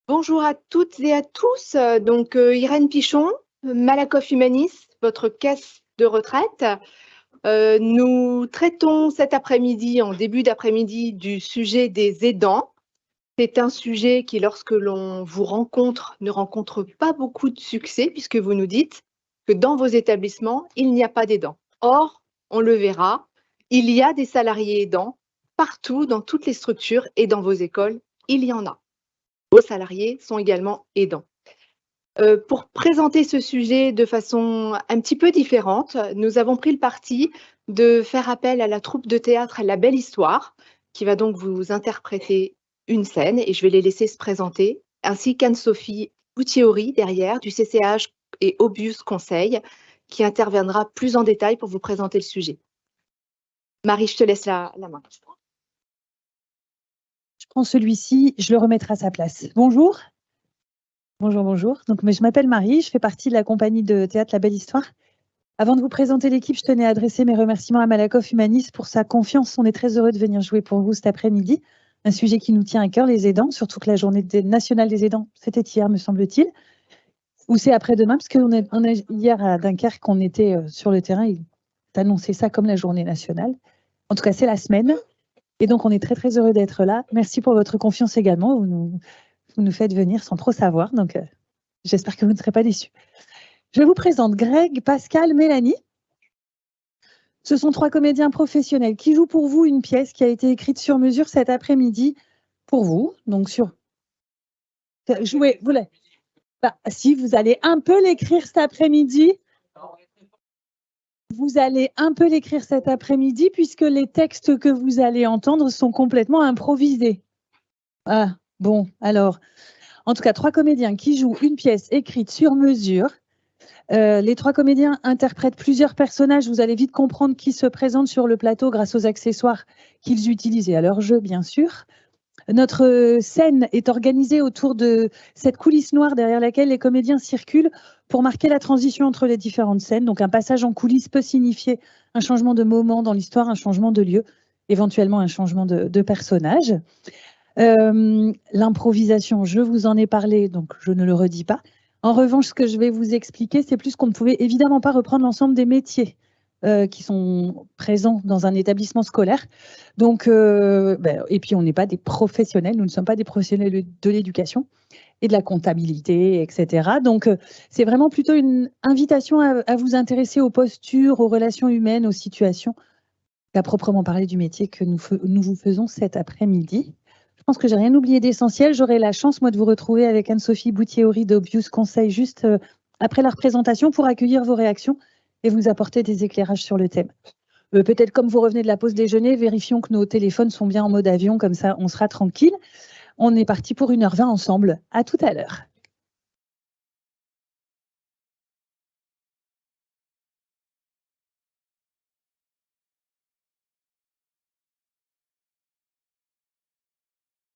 Bonjour à toutes et à tous. Irène Pichon, Malakoff Humanis, votre caisse de retraite. Nous traitons cet après-midi, en début d'après-midi, du sujet des aidants. C'est un sujet qui, lorsque l'on vous rencontre, ne rencontre pas beaucoup de succès, puisque vous nous dites que dans vos établissements, il n'y a pas d'aidants. Or, on le verra, il y a des salariés aidants partout, dans toutes les structures et dans vos écoles, il y en a. Vos salariés sont également aidants. Pour présenter ce sujet de façon un petit peu différente, nous avons pris le parti de faire appel à la troupe de théâtre La Belle Histoire, qui va donc vous interpréter une scène, et je vais les laisser se présenter, ainsi qu'Anne-Sophie Boutiori derrière, du CCH et Obius Conseil, qui interviendra plus en détail pour vous présenter le sujet. Marie, je te laisse la main. Je prends celui-ci, je le remettrai à sa place. Bonjour. Bonjour, bonjour. Donc, je m'appelle Marie, je fais partie de la compagnie de théâtre La Belle Histoire. Avant de vous présenter l'équipe, je tenais à adresser mes remerciements à Malakoff Humanis pour sa confiance. On est très heureux de venir jouer pour vous cet après-midi. Un sujet qui nous tient à cœur, les aidants, surtout que la journée nationale des aidants, c'était hier, me semble-t-il. Ou c'est après-demain, parce qu'on est hier à Dunkerque, on était sur le terrain, ils ont annoncé ça comme la journée nationale. En tout cas, c'est la semaine. Et donc, on est très, très heureux d'être là. Merci pour votre confiance également. Vous nous faites venir sans trop savoir. Donc, j'espère que vous ne serez pas déçus. Je vous présente Greg, Pascal, Mélanie. Ce sont 3 comédiens professionnels qui jouent pour vous une pièce qui a été écrite sur mesure cet après-midi pour vous. Donc, jouer, si vous allez un peu l'écrire cet après-midi. Vous allez un peu l'écrire cet après-midi puisque les textes que vous allez entendre sont complètement improvisés. Ah, bon, alors, en tout cas, 3 comédiens qui jouent une pièce écrite sur mesure. Les 3 comédiens interprètent plusieurs personnages. Vous allez vite comprendre qui se présentent sur le plateau grâce aux accessoires qu'ils utilisent et à leur jeu, bien sûr. Notre scène est organisée autour de cette coulisse noire derrière laquelle les comédiens circulent pour marquer la transition entre les différentes scènes. Donc un passage en coulisses peut signifier un changement de moment dans l'histoire, un changement de lieu, éventuellement un changement de personnage. L'improvisation, je vous en ai parlé, donc je ne le redis pas. En revanche, ce que je vais vous expliquer, c'est plus qu'on ne pouvait évidemment pas reprendre l'ensemble des métiers qui sont présents dans un établissement scolaire. Donc, et puis, on n'est pas des professionnels, nous ne sommes pas des professionnels de l'éducation et de la comptabilité, etc. Donc, c'est vraiment plutôt une invitation à vous intéresser aux postures, aux relations humaines, aux situations, qu'à proprement parler du métier que nous vous faisons cet après-midi. Je pense que j'ai rien oublié d'essentiel. J'aurai la chance, moi, de vous retrouver avec Anne-Sophie Boutiori d'Obius Conseil juste après la représentation pour accueillir vos réactions et vous apporter des éclairages sur le thème. Peut-être comme vous revenez de la pause déjeuner, vérifions que nos téléphones sont bien en mode avion, comme ça on sera tranquille. On est parti pour 1h20 ensemble. À tout à l'heure.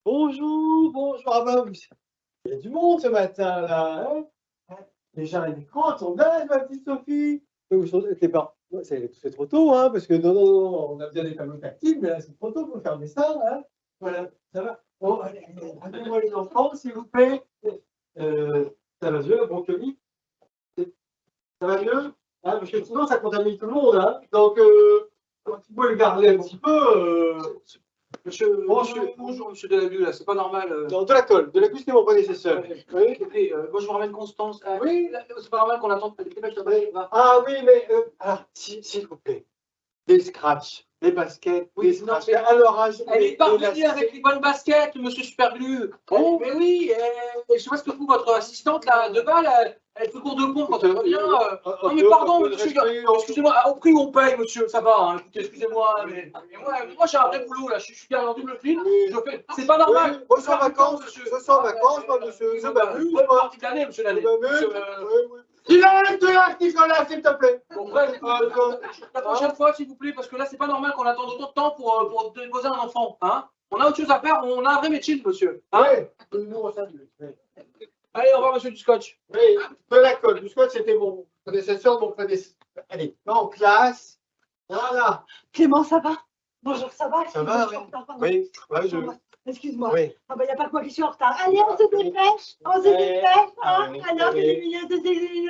Bonjour, bonjour. Ah bah, il y a du monde ce matin là. Hein, déjà l'écran tourne bien, ma petite Sophie. C'est trop tôt, hein, parce que non, on a bien des tableaux tactiles, mais là c'est trop tôt pour fermer ça. Hein. Voilà, ça va. Bon, allez, moi les enfants, s'il vous plaît. Ça va mieux, bon Kelly. Ça va mieux, hein, parce que sinon ça contamine tout le monde. Hein. Donc, quand tu peux le garder un petit peu. Bonjour, monsieur Delagu, là, c'est pas normal. Non, de la colle, c'est mon prédécesseur. Oui. Moi, je vous ramène Constance. Oui. C'est pas normal qu'on attende que les mecs Ah oui, mais s'il vous plaît, des scratchs, des baskets, des scratchs. Alors, elle est parvenue avec les bonnes baskets, monsieur Superglu. Oh. Mais oui, je sais pas ce que fout votre assistante là, de balle. Elle fait cours de pompe quand elle revient. Non mais pardon, monsieur, excusez-moi, au prix où on paye, monsieur, ça va, hein, écoutez, excusez-moi, mais moi j'ai un vrai boulot là, je suis bien en double fil, c'est pas normal. Moi je suis en vacances, monsieur. Moi monsieur, je m'amuse. Bonne partie de l'année, monsieur l'année. Il arrête de là, Nicolas, s'il te plaît. Bon, bref, la prochaine fois, s'il vous plaît, parce que là, c'est pas normal qu'on attende autant de temps pour déposer un enfant, hein. On a autre chose à faire, on a un vrai métier, monsieur. Ah ouais. Nous, on s'amuse. Ouais. Allez, au revoir, monsieur du scotch. Oui, de la colle. Du scotch, c'était mon prédécesseur de mon prédécesseur. Allez, en classe. Voilà. Clément, ça va? Bonjour, ça va? Ça va, Je suis en retard, pardon. Oui, ouais, je. Excuse-moi. Oui. Ah bah, il n'y a pas que moi qui suis en retard. Allez, on se dépêche. On se dépêche. Hein? oui, Alors, oui. c'est des minutes, c'est des minutes.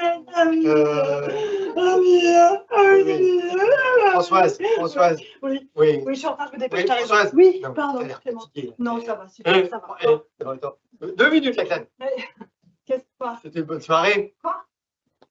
Françoise. Oui, Oui. oui, je suis en retard, je me dépêche. Oui, t'as raison. Françoise. Oui, Non, pardon, t'as l'air Clément. fatiguée, là. Non, ça va, super, ça va. Attends. 2 minutes, la classe. Qu'est-ce que C'était une bonne soirée. Quoi?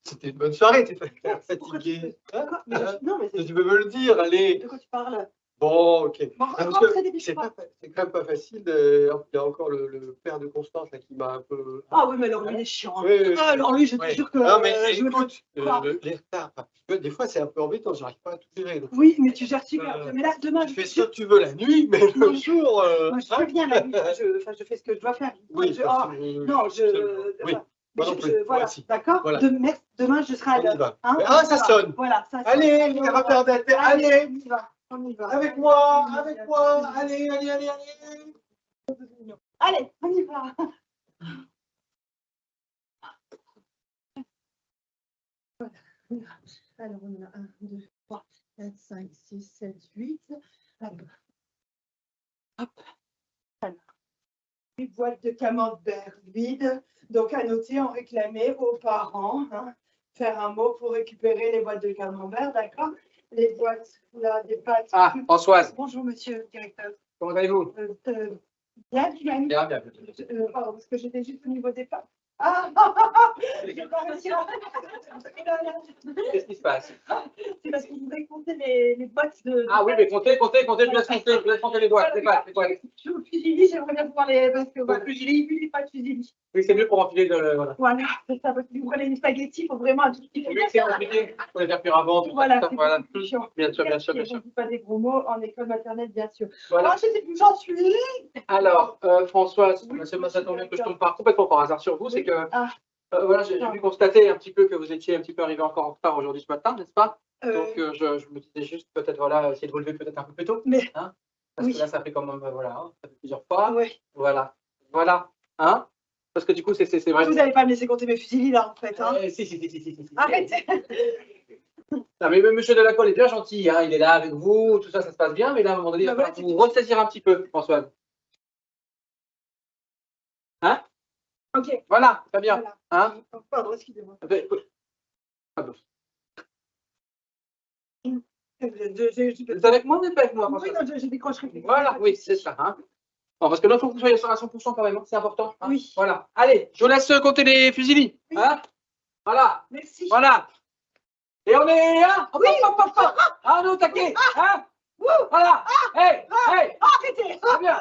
C'était une bonne soirée, t'es Pourquoi tu fatiguée. fais- Quoi? Mais non, mais Tu peux me le dire, allez. de quoi tu parles? Bon, ok. Bon, Ah, parce rentrez, que dépêche-toi. c'est quand même pas facile. Il y a encore le père de Constance là, qui m'a un peu. Ah oui, mais alors lui, il est chiant. Hein. Oui, Ah, alors lui, je te ouais. jure que. Non, mais je me- écoute, Quoi les retards, des fois c'est un peu embêtant, j'arrive pas à tout gérer. Donc, Oui, mais tu gères super. Mais là, demain, tu fais ce que tu veux la nuit, mais Non, le jour. moi, je fais bien la nuit. Je fais ce que je dois faire. Oui, Non, Oui, enfin, moi non plus. voilà, Moi aussi. d'accord. Voilà. Demain, je serai à On y l'heure. va. Hein, Ah, ça sonne. Voilà, ça sonne. Allez, les repères d'intérêt, allez, on y va. On y va. avec moi, allez. Allez, on y va. Alors, on a 1, 2, 3, 4, 5, 6, 7, 8. Hop. Alors. Les boîtes de camembert vides. Donc, à noter, en réclamer aux parents. Hein, faire un mot pour récupérer les boîtes de camembert, d'accord? Les boîtes, là, des pâtes. Ah, Françoise, Bonjour, monsieur le directeur. comment allez-vous? Bien. Bien. Pardon, parce que j'étais juste au niveau des pâtes. Ah, j'ai pas réussi à- Qu'est-ce qui se passe? C'est parce que je voudrais compter les boîtes de. Ah oui, mais comptez, je vous laisse compter les doigts. Les boîtes. Je suis au fusilli, j'aimerais bien pouvoir les. Parce que voilà. fusilli? Oui, les pâtes fusilli. Oui, c'est mieux pour enfiler de. Voilà. Voilà, c'est ça, parce que vous prenez les spaghettis, il faut vraiment un tout petit peu. Oui, c'est compliqué. Il faut les faire cuire avant. tout Voilà, ça, c'est voilà. plus chiant. Bien sûr. Je ne dis pas des gros mots en école maternelle, bien sûr. Voilà. Ah, je sais plus où j'en suis. Alors, Françoise, Oui, ça tombe bien que je tombe pas complètement par hasard sur vous, c'est que Ah. voilà, j'ai pu constater un petit peu que vous étiez un petit peu arrivé encore en retard aujourd'hui ce matin, n'est-ce pas? Donc je me disais juste peut-être voilà, essayer de vous lever peut-être un peu plus tôt. Mais hein, parce oui. que là, ça fait quand même voilà, hein, ça fait plusieurs fois. Oui. Voilà, hein? Parce que du coup, c'est vrai. Vous n'allez pas me laisser compter mes fusilis là, en fait. Hein. Si. Arrêtez. Non, mais monsieur Delacolle est bien gentil, hein, il est là avec vous, tout ça, ça se passe bien, mais là, à un moment donné, il va Bah, falloir vous ressaisir un petit peu, Françoise. Hein? Ok. Voilà, très bien. Voilà. Hein? Pardon, excusez-moi. Pardon. Je- Vous êtes avec moi ou vous n'êtes pas avec moi, Oui, François? non, je décrocherai. Voilà, oui, c'est ça. Hein. Bon, parce que là, il faut que vous soyez à 100% quand même, hein, c'est important. Hein. Oui. Voilà. Allez, je vous laisse compter les fusilis. Oui. Hein. Voilà, Merci. voilà. Et on est, hein, Oui. hop. Ah, on est au taquet. Hein. Voilà. Hey. Arrêtez. Très bien.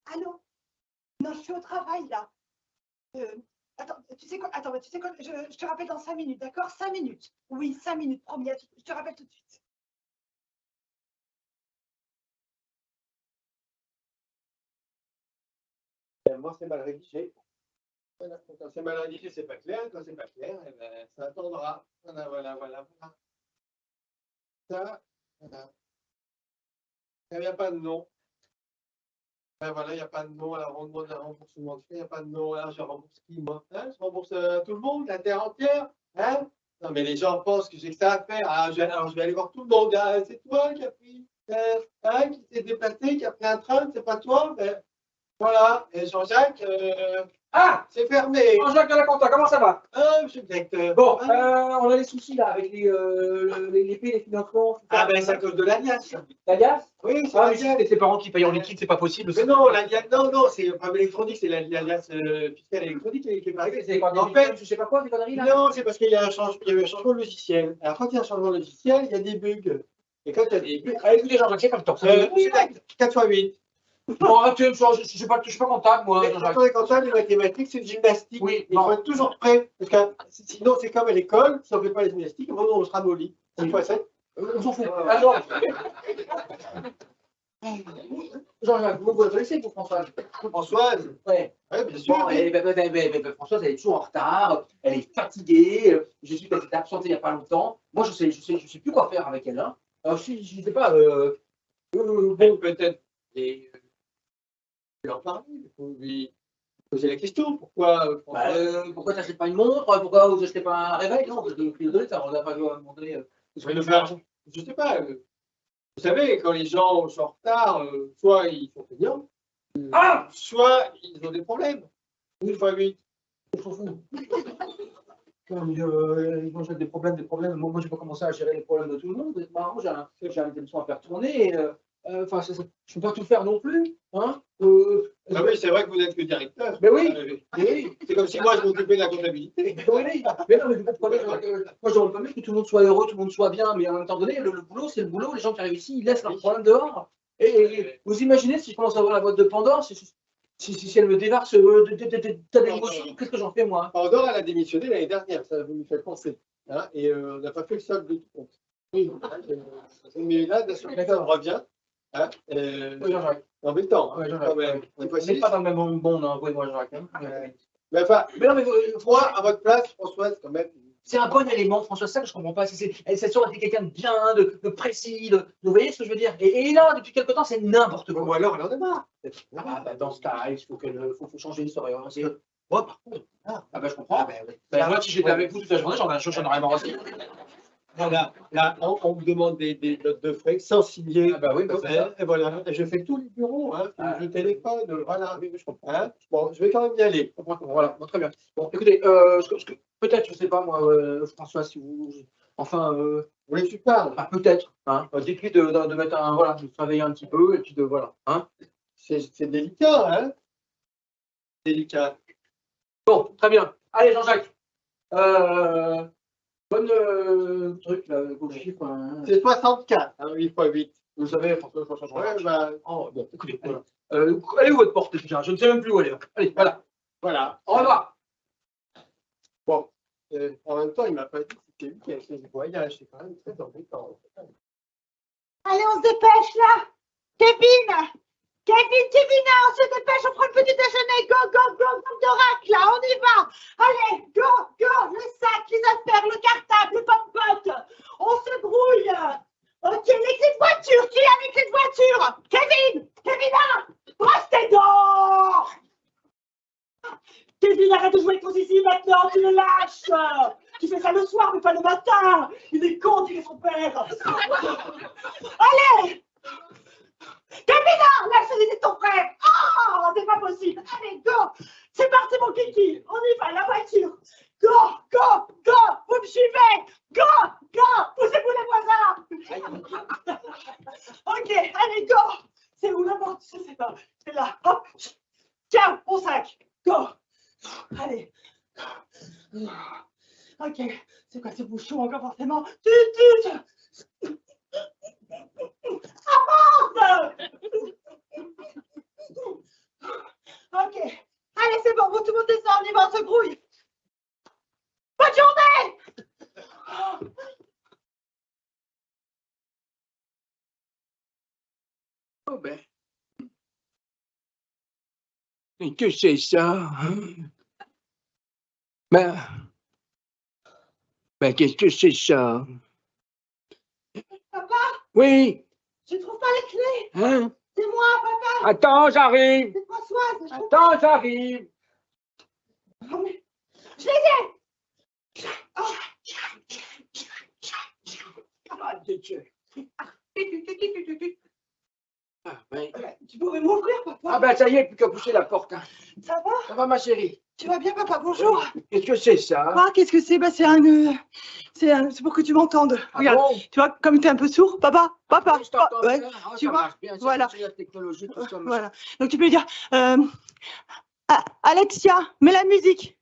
Allô? Non, je suis au travail là. Attends, tu sais quoi? Je te rappelle dans 5 minutes, d'accord? 5 minutes. Oui, 5 minutes, promis. Je te rappelle tout de suite. Moi, c'est mal rédigé. Voilà. Quand c'est mal rédigé, c'est pas clair. Quand c'est pas clair, eh ben, ça attendra. Voilà. Ça, voilà. Il n'y a pas de nom. Ben voilà, il n'y a pas de nom à la demande d'un remboursement de frais, il n'y a pas de nom. Alors, je rembourse qui, moi? Hein, je rembourse tout le monde, la terre entière? Hein? Non, mais les gens pensent que j'ai que ça à faire. Alors, je vais aller voir tout le monde. Ah, c'est toi qui as pris, qui s'est déplacé, qui a pris un train, c'est pas toi? Ben, voilà. Et Jean-Jacques, Ah, c'est fermé. Jean-Jacques Delaconta, comment ça va? Ah, monsieur le directeur. Bon, Ah, on a des soucis là avec les pays, les financements. ben, c'est à cause de l'alias. L'alias? Oui, c'est Ah, l'alias. mais c'est ses parents qui payent en liquide, c'est pas possible. Mais non, l'alias, non, c'est pas électronique, c'est l'alias fiscal électronique qui est pareil. C'est quoi, En fait, je sais pas quoi, des conneries là? non, c'est parce qu'il y a il y a eu un changement de logiciel. Alors, quand il y a un changement de logiciel, il y a des bugs. Et quand il y a des bugs. Ah, écoutez, Jean-Jacques, j'ai pas le temps. C'est 4 x 8. Bon, arrêtez, je suis pas comptable, moi, Mais Jean-Jacques. quand on est comptable, les mathématiques, c'est une gymnastique. Oui, Il faut être toujours prêt. Parce que sinon, c'est comme à l'école, si on ne fait pas les gymnastiques, on sera molli. 6 x 7. On s'en fout. Alors, Jean-Jacques, vous pouvez laisser pour Françoise. Françoise. Ouais. Oui, bien sûr. Bon, Françoise, elle est toujours en retard, elle est fatiguée. Je suis qu'elle s'est absentée il n'y a pas longtemps. Moi, je sais plus quoi faire avec elle. Hein. Alors, je sais pas, bon, peut-être, et lui en parler, il faut lui poser la question. Pourquoi pourquoi tu n'achètes pas une montre? Pourquoi vous n'achetez pas un réveil? Non, parce que je suis désolé, ça, on n'a pas demandé. Je sais pas. Vous savez, quand les gens sont en retard, soit ils sont payants, soit ils ont des problèmes. Une fois 8, on s'en fout. Non, mais, quand j'ai des problèmes, moi je vais pas commencer à gérer les problèmes de tout le monde. C'est marrant, j'ai un émission à faire tourner. Enfin, je ne peux pas tout faire non plus. Hein Ah oui, c'est vrai que vous n'êtes que directeur. Mais oui, oui. C'est comme si moi je m'occupais de la comptabilité. Oui, mais non, mais vous comprenez, moi j'aurais pas aimé que tout le monde soit heureux, tout le monde soit bien, mais en même temps donné, le boulot, c'est le boulot. Les gens qui arrivent ici, ils laissent leurs problèmes dehors. Et vous imaginez si je commence à voir la boîte de Pandore, si elle me déverse tas d'émotions, qu'est-ce que j'en fais moi? Pandore, elle a démissionné l'année dernière, ça vous me fait penser. Hein, et on n'a pas fait le solde de tout compte. Oui. Mais là, la surprise revient. Hein, Oui, Jean-Jacques. embêtant, hein, Oui, quand même. on n'est pas dans le même monde, hein, oui, moi, Jean-Jacques. Hein. Mais enfin, Mais non, mais moi, à votre place, Françoise, quand même. c'est un bon élément, François, ça que je ne comprends pas. Elle s'est toujours été quelqu'un de bien, de précis, vous voyez ce que je veux dire? Et là, depuis quelque temps, c'est n'importe quoi. Ou alors, elle en a marre. Ah, bah, dans ce cas, il faut changer l'histoire. Oh, par contre, bah, je comprends. Moi, si j'étais avec vous toute la journée, j'en aurais marre aussi. Voilà, là, on vous demande des notes de frais sans signer. Ah bah oui, bah, c'est ça. Et voilà, et je fais tous les bureaux, hein, Ah. je téléphone, voilà. Oui, je comprends. Hein. Bon, je vais quand même y aller. Voilà, bon, très bien. Bon, écoutez, peut-être, je ne sais pas, moi, François, si vous. Enfin, Vous voulez que je parle? peut-être. Hein, dites-lui de mettre un. Voilà, de travailler un petit peu, et puis de. Voilà. Hein. C'est délicat, hein? Délicat. Bon, très bien. Allez, Jean-Jacques. Bonne truc, là, vos chiffres. Hein. C'est 64, hein, 8 x 8. Vous savez, François, Ouais, bah, oh, bon, écoutez, voilà. Allez où votre porte déjà? Je ne sais même plus où elle est. Allez, voilà. voilà. Au revoir. Bon, en même temps, il m'a pas dit que c'était lui qui a fait le voyage. C'est quand même très embêtant. Allez, on se dépêche là. Kevin, on se dépêche, on prend le petit déjeuner. Go, Dorac, là, on y va. Allez, go, le sac, les affaires, le cartable, le pompote. On se grouille. Ok, les clés de voiture, qui a les clés de voiture? Kevin, brosse tes dents. Kevin, arrête de jouer avec ton zizi maintenant, tu le lâches. Tu fais ça le soir, mais pas le matin. Il est con, dirait son père. Allez. Kevin, lâche le zizi de ton frère. Oh, c'est pas possible. Allez, go. C'est parti, mon kiki. On y va, la voiture. Go. Vous me suivez. Go. Poussez-vous les voisins. Ok, allez, go. C'est où la porte? Je sais pas. C'est là. Hop. Tiens, mon sac. Go. Allez. Ok. C'est quoi ce bouchon encore forcément? Tut. Amande. Ok. Allez, c'est bon. Vous, tout le monde descend. On y va, on se grouille. Bonne journée. Oh ben. Mais que c'est ça? Ben, qu'est-ce que c'est ça? Papa, Oui, je trouve pas les clés. hein? C'est moi, papa. Attends, j'arrive. C'est Françoise. Attends, j'arrive. Oh, mais... Je les ai. Oh. Ah, ben. Tu pourrais m'ouvrir, papa? Ah ben ça y est, plus qu'à pousser la porte. Hein. Ça va? Ça va ma chérie? Tu vas bien, papa? Bonjour. Qu'est-ce que c'est ça? Ah, qu'est-ce que c'est? Bah, c'est pour que tu m'entendes. Ah Regarde, bon? tu vois, comme tu es un peu sourd, papa, Oui, je t'entends ouais, bien. Ah, tu ça vois, marche bien, voilà. c'est la technologie, tout ça. Voilà. Donc tu peux lui dire, Alexia, mets la musique.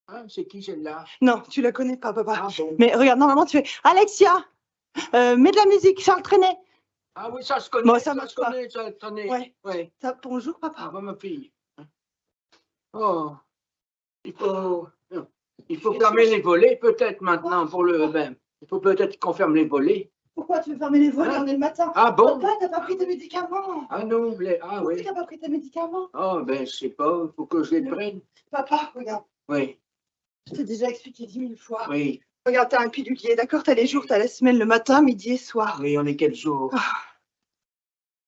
Hein, c'est qui celle-là? Non, tu la connais pas, papa. Ah bon? Mais regarde, normalement tu fais, Alexia, mets de la musique, Charles Trenet. Ah oui, ça se connaît. Bon, ça ça marche se connaît, ça se connaît. Ouais. Ouais. Ça, bonjour, Ah papa. bah ma fille. Oh, il faut fermer les volets peut-être maintenant pour le bain. Il faut peut-être qu'on ferme les volets. Pourquoi tu veux fermer les volets? Hein? On est le matin. Ah bon? Papa, t'as pas pris tes médicaments. Ah non, ah Pourquoi oui. t'as pas pris tes médicaments? Oh ben je sais pas, il faut que je les prenne. Papa, regarde, Oui, je t'ai déjà expliqué 10 000 fois. oui. Regarde, t'as un pilulier, d'accord? T'as les jours, t'as la semaine, le matin, midi et soir. Oui, on est quel jour?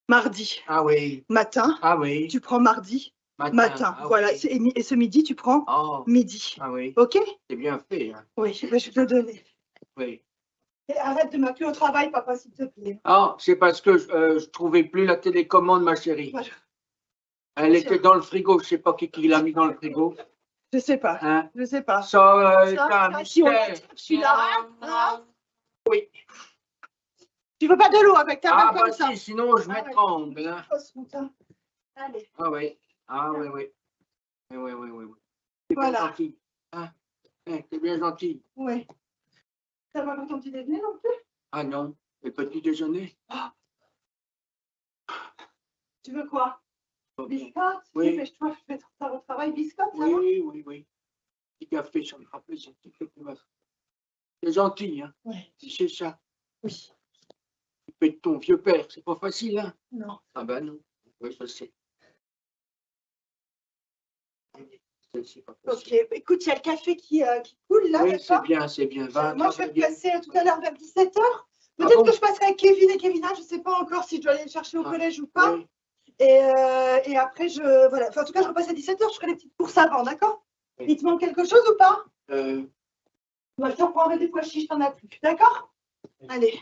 Mardi, Ah oui. matin, Ah oui. tu prends mardi, matin. Ah, Voilà, oui. et ce midi, tu prends Oh. midi. Ah oui. Ok? C'est bien fait. Hein. Oui, ben, je vais te le donner. Oui. Et arrête de m'appeler au travail, papa, s'il te plaît. Ah, c'est parce que je trouvais plus la télécommande, ma chérie. Voilà. Elle était dans le frigo. Je sais pas qui l'a mis dans le frigo. Je sais pas. Hein? Je sais pas. Ça, c'est un Ça, si on mystère. l'attrape, celui-là, hein? Oui. Tu veux pas de l'eau avec ta main Ah, comme bah ça? si, sinon je Ah, m'étrangle. Hein. Allez, Ah oui. Ah oui, oui. Oui, oui, oui, oui. C'est bien voilà. gentil. Hein? C'est bien gentil. Oui. Ça va pour ton petit déjeuner non plus? Ah non, le petit déjeuner. Tu veux quoi? Biscotte? Oui. Dépêche-toi, je vais faire au travail. Biscotte, ça va? Oui, oui, oui. Petit café, ça me fera plaisir. C'est gentil, hein. Oui. Tu sais ça. Oui. Tu fais de ton vieux père, c'est pas facile, hein. Non. Ah ben non. Oui, je sais. C'est pas Ok, facile. écoute, il y a le café qui coule là, Oui, c'est d'accord? bien, c'est bien. Va Moi, je vais travailler. passer tout à l'heure vers 17h. Ah Peut-être bon? que je passerai avec Kevin et Kevina, je ne sais pas encore si je dois aller le chercher au collège ou pas. Oui. Et après, voilà. Enfin, en tout cas, je repasse à 17h, je ferai les petites courses avant, d'accord? Oui. Il te manque quelque chose ou pas? Bah, Je te reprendrai des pois chiches, t'en as plus, d'accord? Oui. Allez.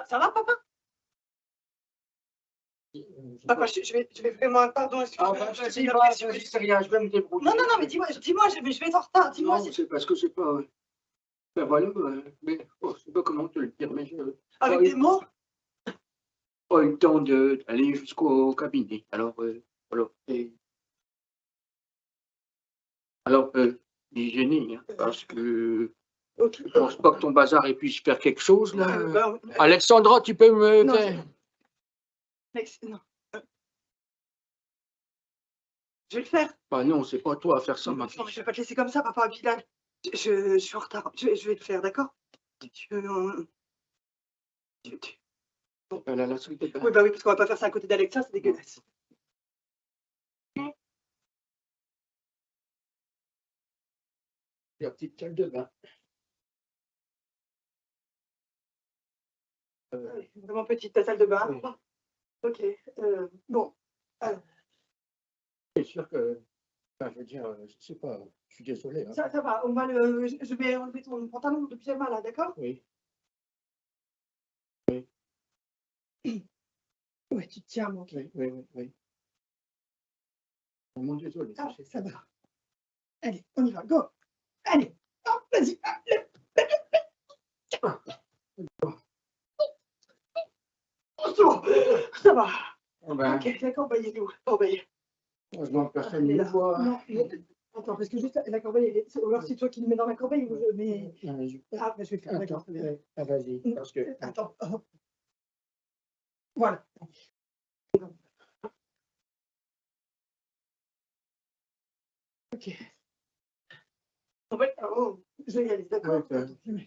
Ça va, papa? Papa, je vais vraiment, pardon, excuse-moi. Ah, je te vas-y, mets la va, pression. vas-y, c'est rien, je vais me débrouiller. Non, mais dis-moi, je vais être en retard. Dis-moi. Non, c'est parce que c'est pas. Ben voilà, mais je sais pas comment te le dire, mais je Avec des mots? pas eu le temps d'aller jusqu'au cabinet. Alors, d'hygiénie, hein, parce que Ok. je pense pas que ton bazar ait pu se faire quelque chose, là. Ben, Alexandra, tu peux me non, faire. non. Je vais le faire. Bah non, c'est pas toi à faire ça, Non, ma mais fille. je vais pas te laisser comme ça, papa Bilal. Je suis en retard. Je vais le faire, d'accord? Elle a la salle de bain. Oui, bah oui, parce qu'on va pas faire ça à côté d'Alexa, c'est dégueulasse. La petite salle de bain. Vraiment petite, ta salle de bain. Oui. Ok. Bon. C'est sûr que. Enfin, je veux dire, je sais pas, je suis désolé. Hein. Ça va. Je vais enlever ton pantalon de pyjama là, d'accord? Oui. Ouais, tu te tiens, mon cul. Oui. Mon désolé. Ah, ça va. Allez, on y va, go. Allez, hop, vas-y. Ça va. Oh ben, Ok, la corbeille, elle est où? Corbeille. heureusement que personne Elle est ne là. nous voit. Non, attends, parce que juste la corbeille, ou alors c'est toi qui le mets dans la corbeille ou je mets. Ah, bah, je vais le faire, d'accord. Vas-y, parce que. Attends, hop. Voilà. Ok. En fait, je vais y aller, d'accord? Ouais,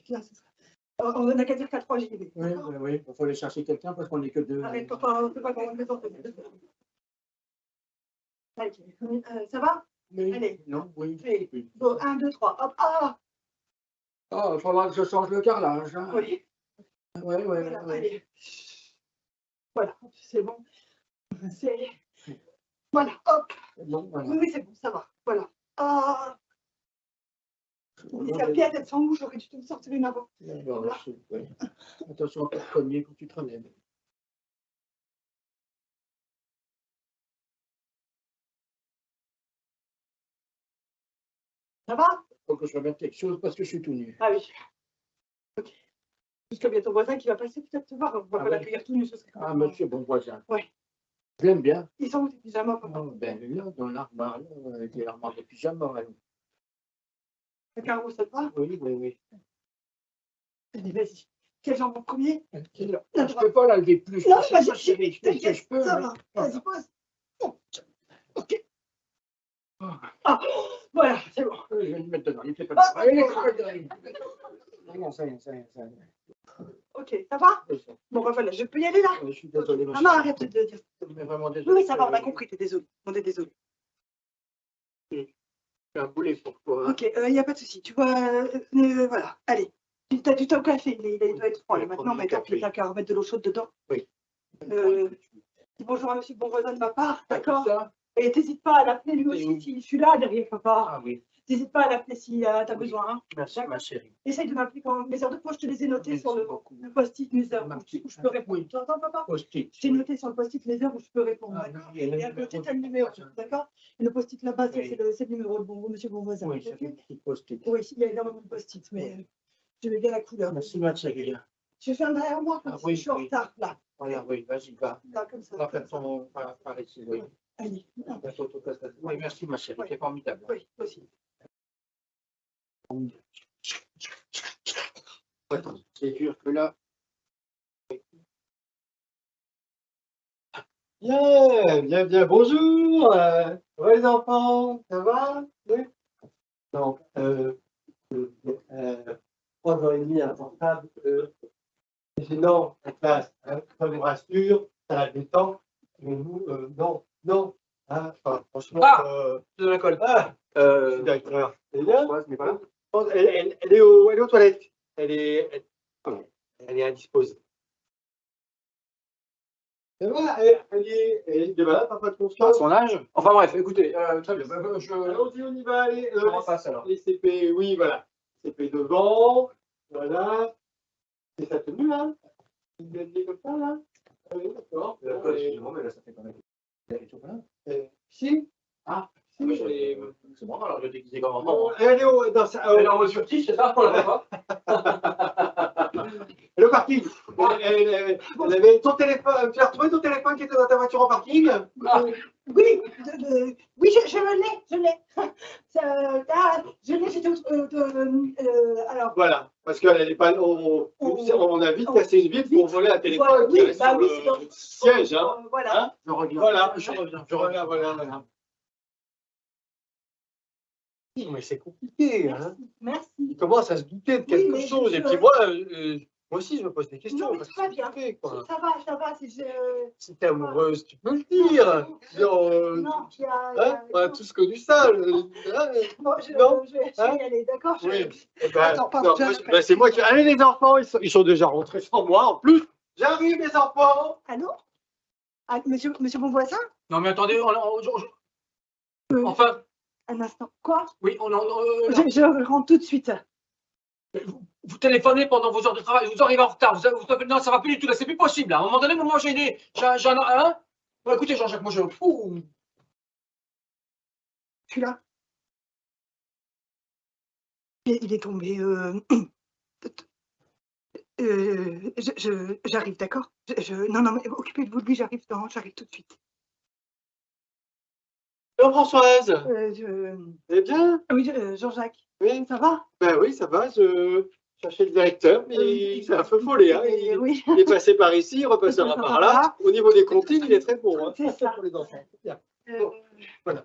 Là, ce sera. On n'a qu'à dire qu'à 3, j'y vais. Oui, il faut aller chercher quelqu'un parce qu'on n'est que deux. Arrête, papa, on peut pas quand même. Ça va? Oui. Allez. Non, oui. Oui. Bon, 1, 2, 3. Hop, ah! Ah, il faudra que je change le carrelage. Hein. Oui. Oui. Voilà, allez. Voilà, c'est bon. C'est. Voilà, hop. Bon, voilà. Oui, c'est bon, ça va. Voilà. Ah! Et sa pièce, elle sent où? J'aurais dû te sortir une avant. Voilà. Oui. Attention à ne pas te cogner quand tu te relèves. Ça va? Il faut que je remette quelque chose parce que je suis tout nu. Ah oui. Ok. Jusqu'à bientôt ton voisin qui va passer, peut-être te voir. On va pas oui. l'accueillir tout nu, ce serait quand même. Monsieur bon voisin. Oui. Je l'aime bien. Ils sont où tes pyjamas, papa? Oh, ben là, dans l'armoire, avec l'armoire de pyjama. Le carreau, ça te va? Oui. Allez, vas-y. Quel jambe en premier? Je ne peux pas la lever plus. Non, Je vas-y, chérie, je peux. ça va. Vas-y, pose. Ok. Ah, voilà, c'est bon. Je vais le mettre dedans. Il fait pas Ah, ça. Allez, ça y est. Ok, Ok, ça va? Bon, ben voilà, je peux y aller là? Je suis désolé, Non, non, arrête de dire. Mais vraiment désolé. Oui, ça va, on a compris, t'es désolé. On est désolé. Je suis un boulet pour toi. Ok, il n'y a pas de souci. Tu vois, voilà, allez. Tu as du temps au café, il doit être froid là maintenant, mais tant pis, t'as qu'à remettre de l'eau chaude dedans. Oui. Dis bonjour à monsieur Bonvoisin de ma part, d'accord? Et t'hésites pas à l'appeler lui aussi, si je suis là derrière papa. Ah oui, T'hésites pas à l'appeler si t'as besoin. Hein. merci ma chérie. Essaye de m'appeler quand mes heures de pause, je te les ai notées Merci sur le beaucoup. post-it, mes heures Merci. où je peux répondre. Tu entends, papa? Post-it. J'ai noté sur le post-it les heures où je peux répondre, Ah, d'accord? oui, et le Et à côté, numéro tu as le de- numéro, d'accord? Et le post-it là-bas, Oui. c'est le numéro de monsieur Bonvoisin. Oui, c'est Ok. un petit post-it. Oui, il y a énormément de post-it, mais j'aimais bien la couleur. Merci ma chérie. Je fais un derrière moi, Ah, parce oui, que je suis en oui. retard, là. Regarde, oui, vas-y, va. Là, comme ça. Va faire ton par ici, oui. Allez, Oui, merci ma chérie, Oui. c'est formidable. oui, aussi. C'est sûr que là, Bien, bonjour. Ouais, les enfants, ça va? Oui. Donc, 3h30 à portable, gênant en classe, hein, ça vous rassure, ça la détend, mais nous, non. Hein, enfin, franchement, de la colle. je suis directeur. Elle est là? Françoise n'est pas là. Elle est aux toilettes. Elle est indisposée. Ça va, elle est là, papa de À confiance. son âge. Enfin bref, écoutez, très bien. Allons-y, on y va, allez. Je repasse alors. Les CP, oui, voilà. CP devant, voilà. C'est sa tenue, hein? Il l'a dit comme ça, là? Ah oui, d'accord. Excusez-moi, mais là, ça fait quand même. Si? Ah, Si, c'est bon, alors je déguisé comme enfant. elle est au, dans sa, Elle est en mode furtif, c'est ça? On la voit pas. le parking. Elle avait ton téléphone. Tu as retrouvé ton téléphone qui était dans ta voiture en parking? Oui, oui, je l'ai. Je l'ai, c'était alors. Voilà, parce qu'elle n'est pas. On a vite cassé une vitre pour voler un téléphone qui reste sur le siège. Hein. Voilà. Hein? Je reviens. Voilà, Je reviens. Voilà. Mais c'est compliqué. Hein? Merci. Il commence à se douter de quelque mais chose. je- Et puis moi aussi, je me pose des questions. Non, mais parce tout va que c'est bien. compliqué, quoi. Ça va, Si t'es amoureuse, tu peux le dire. Genre, non, il y a. on a tous connu ça. Bon, Non, je vais y aller, d'accord? Oui. Attends, pardon, C'est moi qui. Allez, les enfants, ils sont déjà rentrés sans moi. En plus, j'arrive, les enfants. Allô? Ah, monsieur Bonvoisin? Non, mais attendez, enfin, Un instant. Quoi? oui, Je rentre tout de suite. vous téléphonez pendant vos heures de travail, vous arrivez en retard, non, ça va plus du tout, là, c'est plus possible. Là. À un moment donné, moi, j'ai un. Bon, écoutez, Jean-Jacques, moi, je. Je suis là. Il est tombé. J'arrive, d'accord? Non, mais occupez-vous de lui, j'arrive. Non, j'arrive tout de suite. Alors, Françoise, Je... eh bien? Oui, Jean-Jacques. Oui. Ça va? Ben oui, ça va. Je cherchais le directeur, mais c'est un peu follet. Hein. Oui. Il est passé par ici, il repassera par là. Au niveau des comptines, il est très bon. Hein. C'est ça. Pour les enfants. Bien. Voilà.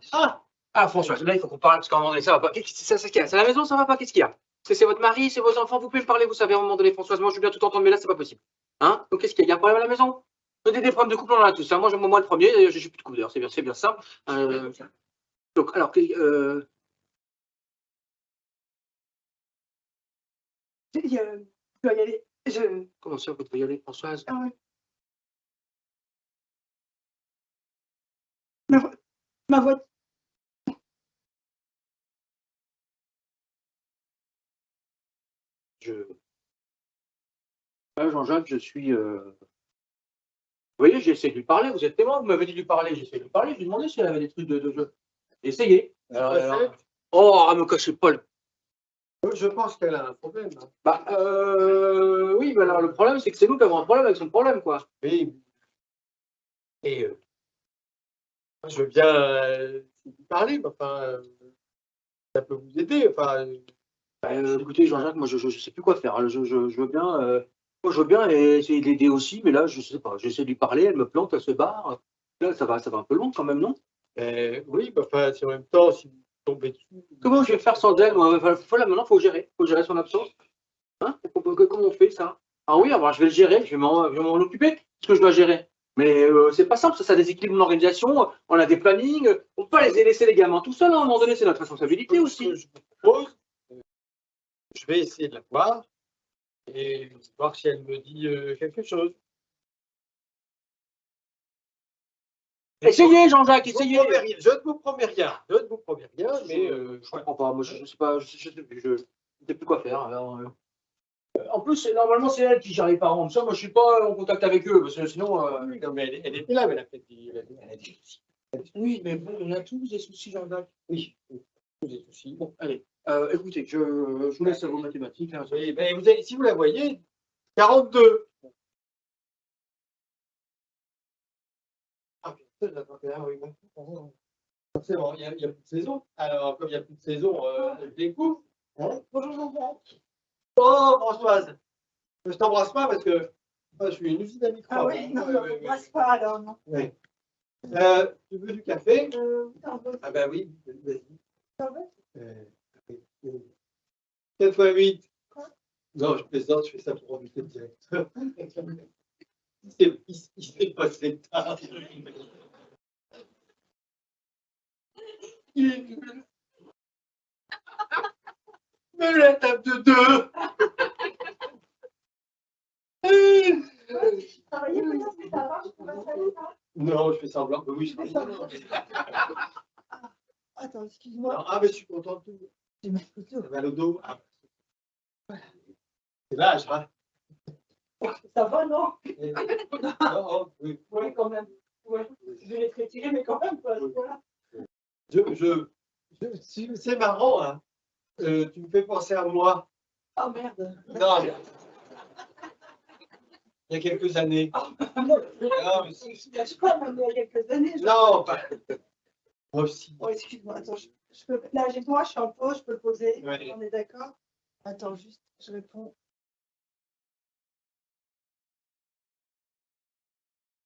Ah, Françoise, là, il faut qu'on parle, parce qu'à un moment donné, ça va pas. C'est ce qu'il y a. C'est à la maison, ça va pas, qu'est-ce qu'il y a? C'est votre mari, c'est vos enfants, vous pouvez me parler, vous savez, à un moment donné, Françoise, moi, je veux bien tout entendre, mais là, c'est pas possible. Hein? Donc, qu'est-ce qu'il y a? Il y a un problème à la maison? Des problèmes de couple, on en a tous. Hein. Moi, le premier, je suis plus de couple, d'ailleurs, c'est bien ça. Donc, alors, Je dois y aller. comment ça, vous devez y aller, Françoise? Ah ouais. Ma voiture. Jean-Jacques, je suis. Vous voyez, j'ai essayé de lui parler, vous êtes témoin, vous m'avez dit de lui parler, j'ai essayé de lui parler, je lui ai demandé si elle avait des trucs de jeu. J'ai essayé. Oh, me cachez pas le. Je pense qu'elle a un problème. Hein. Bah, oui, mais alors le problème, c'est que c'est nous qui avons un problème avec son problème, quoi. Oui. Et je veux bien lui parler, mais enfin, ça peut vous aider. Enfin, Écoutez, Jean-Jacques, moi, je sais plus quoi faire. Hein. Je veux bien. Moi, je veux bien essayer de l'aider aussi, mais là, je sais pas. J'essaie de lui parler, elle me plante, elle se barre. Là, ça va un peu loin quand même, non? oui, mais enfin, si en même temps, si vous tombez dessus. Comment je vais faire sans elle? Moi, maintenant, il faut gérer. Faut gérer son absence. Hein? Comment on fait ça? Ah oui, alors je vais le gérer, je vais m'en occuper, ce que je dois gérer. Mais c'est pas simple, ça déséquilibre l'organisation, on a des plannings, on peut pas les laisser les gamins tout seuls, hein, à un moment donné, c'est notre responsabilité aussi. Je vous propose, je vais essayer de la voir et voir si elle me dit quelque chose. Essayez, Jean-Jacques, Je essayez. je ne vous promets rien, je ne vous promets rien, mais Je comprends pas, moi je sais pas, je sais plus quoi faire. Alors, en plus, normalement, c'est elle qui gère les parents. Ça, moi, je suis pas en contact avec eux, parce que sinon. oui, non, mais elle était là, mais elle a fait elle a des soucis. Oui, mais bon, on a tous des soucis, Jean-Jacques. Oui, des soucis. Bon, allez, écoutez, je vous laisse vos mathématiques. Là. Oui, ben, si vous la voyez, 42. Ah, putain, la 21, oui, bon. Forcément, il n'y a plus de saison. Alors, comme il n'y a plus de saison, je découvre. Hein. Bonjour, Jean-Jacques. Oh, Françoise. Je t'embrasse pas parce que je suis une usine à micro. Ah oui, non, ne m'embrasse pas alors, non. Oui. Tu veux du café? Ah ben oui, vas-y. 4 fois 8. Non, je plaisante, je fais ça pour inviter le directeur. Il s'est passé tard. Mais la table de 2. Travailler peut-être, mais ça va, je peux m'installer, ça. Non, je fais semblant. Oui, je fais semblant. Attends, excuse-moi. Ah, mais je suis content de tout. J'ai ma photo. Ça va le dos. Ah. C'est l'âge, hein. Ça va, non? Non, oui. Oui, quand même. Ouais. Je vais être retiré, mais quand même, quoi. Oui. Voilà. C'est marrant, hein. Tu me fais penser à moi. Oh merde. Non, il y a quelques années. Non, mais je ne cache pas, même il y a quelques années. non, pas. Moi aussi. Oh, excuse-moi, attends, je peux... Là, j'ai le droit, je suis en pause, je peux le poser. Ouais. On est d'accord? Attends, juste, je réponds.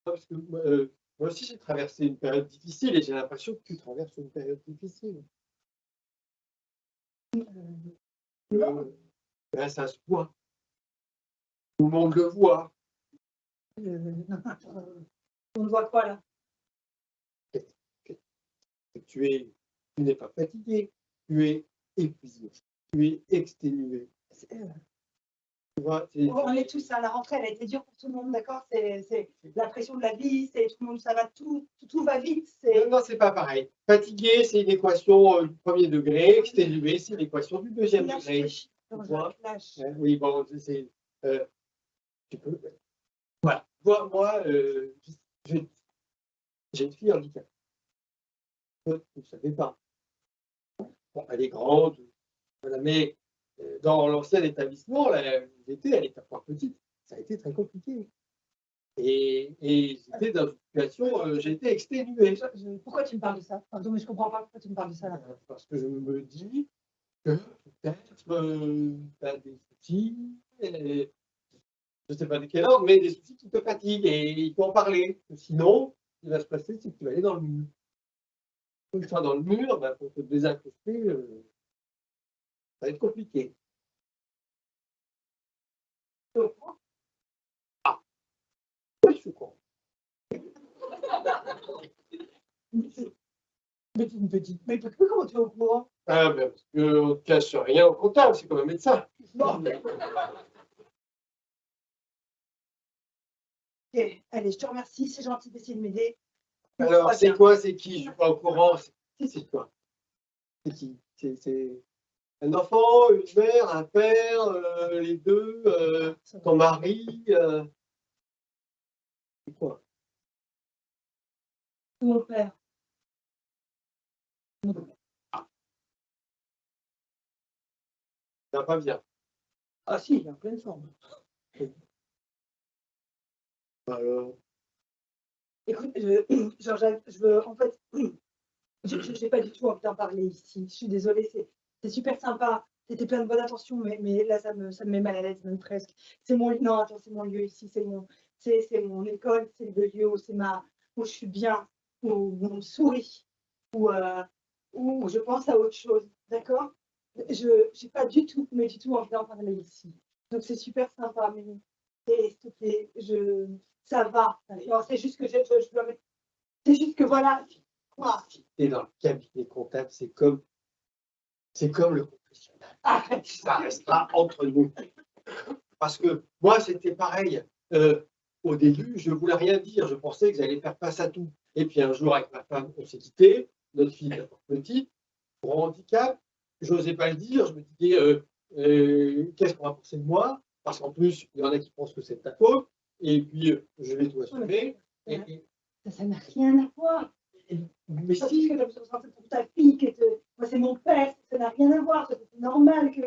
Parce que moi aussi, j'ai traversé une période difficile et j'ai l'impression que tu traverses une période difficile. Ben, ça se voit. Tout le monde le voit. On voit quoi là? Tu n'es pas fatigué, tu es épuisé, tu es exténué. Tu vois, On est tous à la rentrée, elle a été dure pour tout le monde, d'accord? C'est la pression de la vie, c'est tout le monde, ça va, tout va vite. Non, c'est pas pareil. Fatigué, c'est une équation du premier degré, exténué, c'est une équation du deuxième degré. Oui, bon, c'est. Tu peux. Voilà. Moi, j'ai une fille handicapée. Vous ne savez pas. Bon, elle est grande, voilà, mais dans l'ancien établissement, là, où j'étais, elle était encore petite, ça a été très compliqué. Et j'étais dans une situation, j'étais exténué. Pourquoi tu me parles de ça? Pardon, mais je ne comprends pas pourquoi tu me parles de ça là. Parce que je me dis que peut-être tu as des soucis, je ne sais pas de quel ordre, mais des soucis qui te fatiguent et il faut en parler. Sinon, ce qui va se passer, c'est que tu vas aller dans le mur. Une fois dans le mur, ben, pour te désincruster, ça va être compliqué. Ah, oui, je suis con. Mais tu me dis, mais comment tu es au courant? Ah, ben, parce qu'on ne cache rien au comptable, c'est comme un médecin. Bon. Ok, allez, je te remercie, c'est gentil d'essayer de m'aider. Alors, c'est quoi, c'est qui? Je ne suis pas au courant. C'est quoi? C'est qui? C'est un enfant, une mère, un père, les deux, ton mari. C'est quoi? Mon père. Ça va pas bien. Ah si, il est en pleine forme. Alors, Écoute, Jean-Jacques, je veux, en fait, je n'ai pas du tout envie d'en parler ici. Je suis désolée, c'est super sympa. C'était plein de bonnes intentions, mais là, ça me met mal à l'aise, même presque. Non, attends, c'est mon lieu ici, c'est mon école, c'est le lieu où je suis bien, où on me sourit, où je pense à autre chose, d'accord? Je n'ai pas du tout, mais du tout envie d'en parler ici. Donc c'est super sympa, mais Et s'il te plaît, ça va. Non, c'est juste que je dois mettre. C'est juste que voilà. Quoi? Et dans le cabinet comptable, c'est comme le professionnel. Arrête. Ça restera entre nous. Parce que moi, c'était pareil. Au début, je ne voulais rien dire. Je pensais que j'allais faire face à tout. Et puis un jour, avec ma femme, on s'est quittés. Notre fille est petite, gros handicap. Je n'osais pas le dire. Je me disais, qu'est-ce qu'on va penser de moi? Parce qu'en plus, il y en a qui pensent que c'est de ta faute. Et puis, je vais tout assumer. Ça n'a rien à voir. Mais Ça si, que je me suis sentie pour ta fille. Moi, c'est mon père. Ça n'a rien à voir. C'est normal que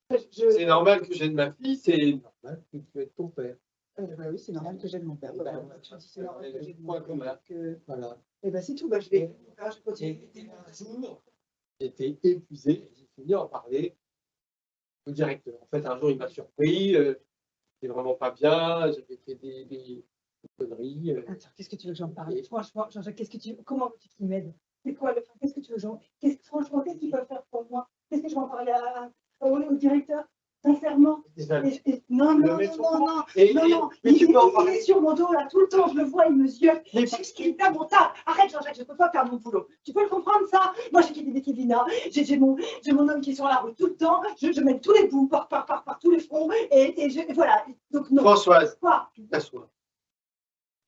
c'est normal que j'aide ma fille, c'est normal que tu aides ton père. Bah oui, c'est normal que j'aide mon père. Voilà. C'est normal que j'aide mon père. Voilà. Et ben c'est tout. Bah, je vais continuer. Et un jour, j'étais épuisé, j'ai fini en parler au directeur. En fait, un jour, il m'a surpris, j'étais vraiment pas bien, j'avais fait des conneries. Attends, qu'est-ce que tu veux que j'en parle? Franchement, Jean-Jacques, comment veux-tu qu'il m'aide? C'est quoi qu'est-ce que tu veux, franchement, qu'est-ce qu'il peut faire pour moi? Qu'est-ce que je vais en parler au directeur? Sincèrement? Non, Mais tu peux en parler. Il est sur mon dos là tout le temps, je le vois, il me ziote. Il perd mon table. Arrête, Jean-Jacques, je ne peux pas faire mon boulot. Tu peux le comprendre, ça? Moi, j'ai quitté Kevina, j'ai mon homme qui est sur la route tout le temps, je mets tous les bouts par tous les fronts, et voilà. Donc, non. Françoise, Quoi? tu t'assois.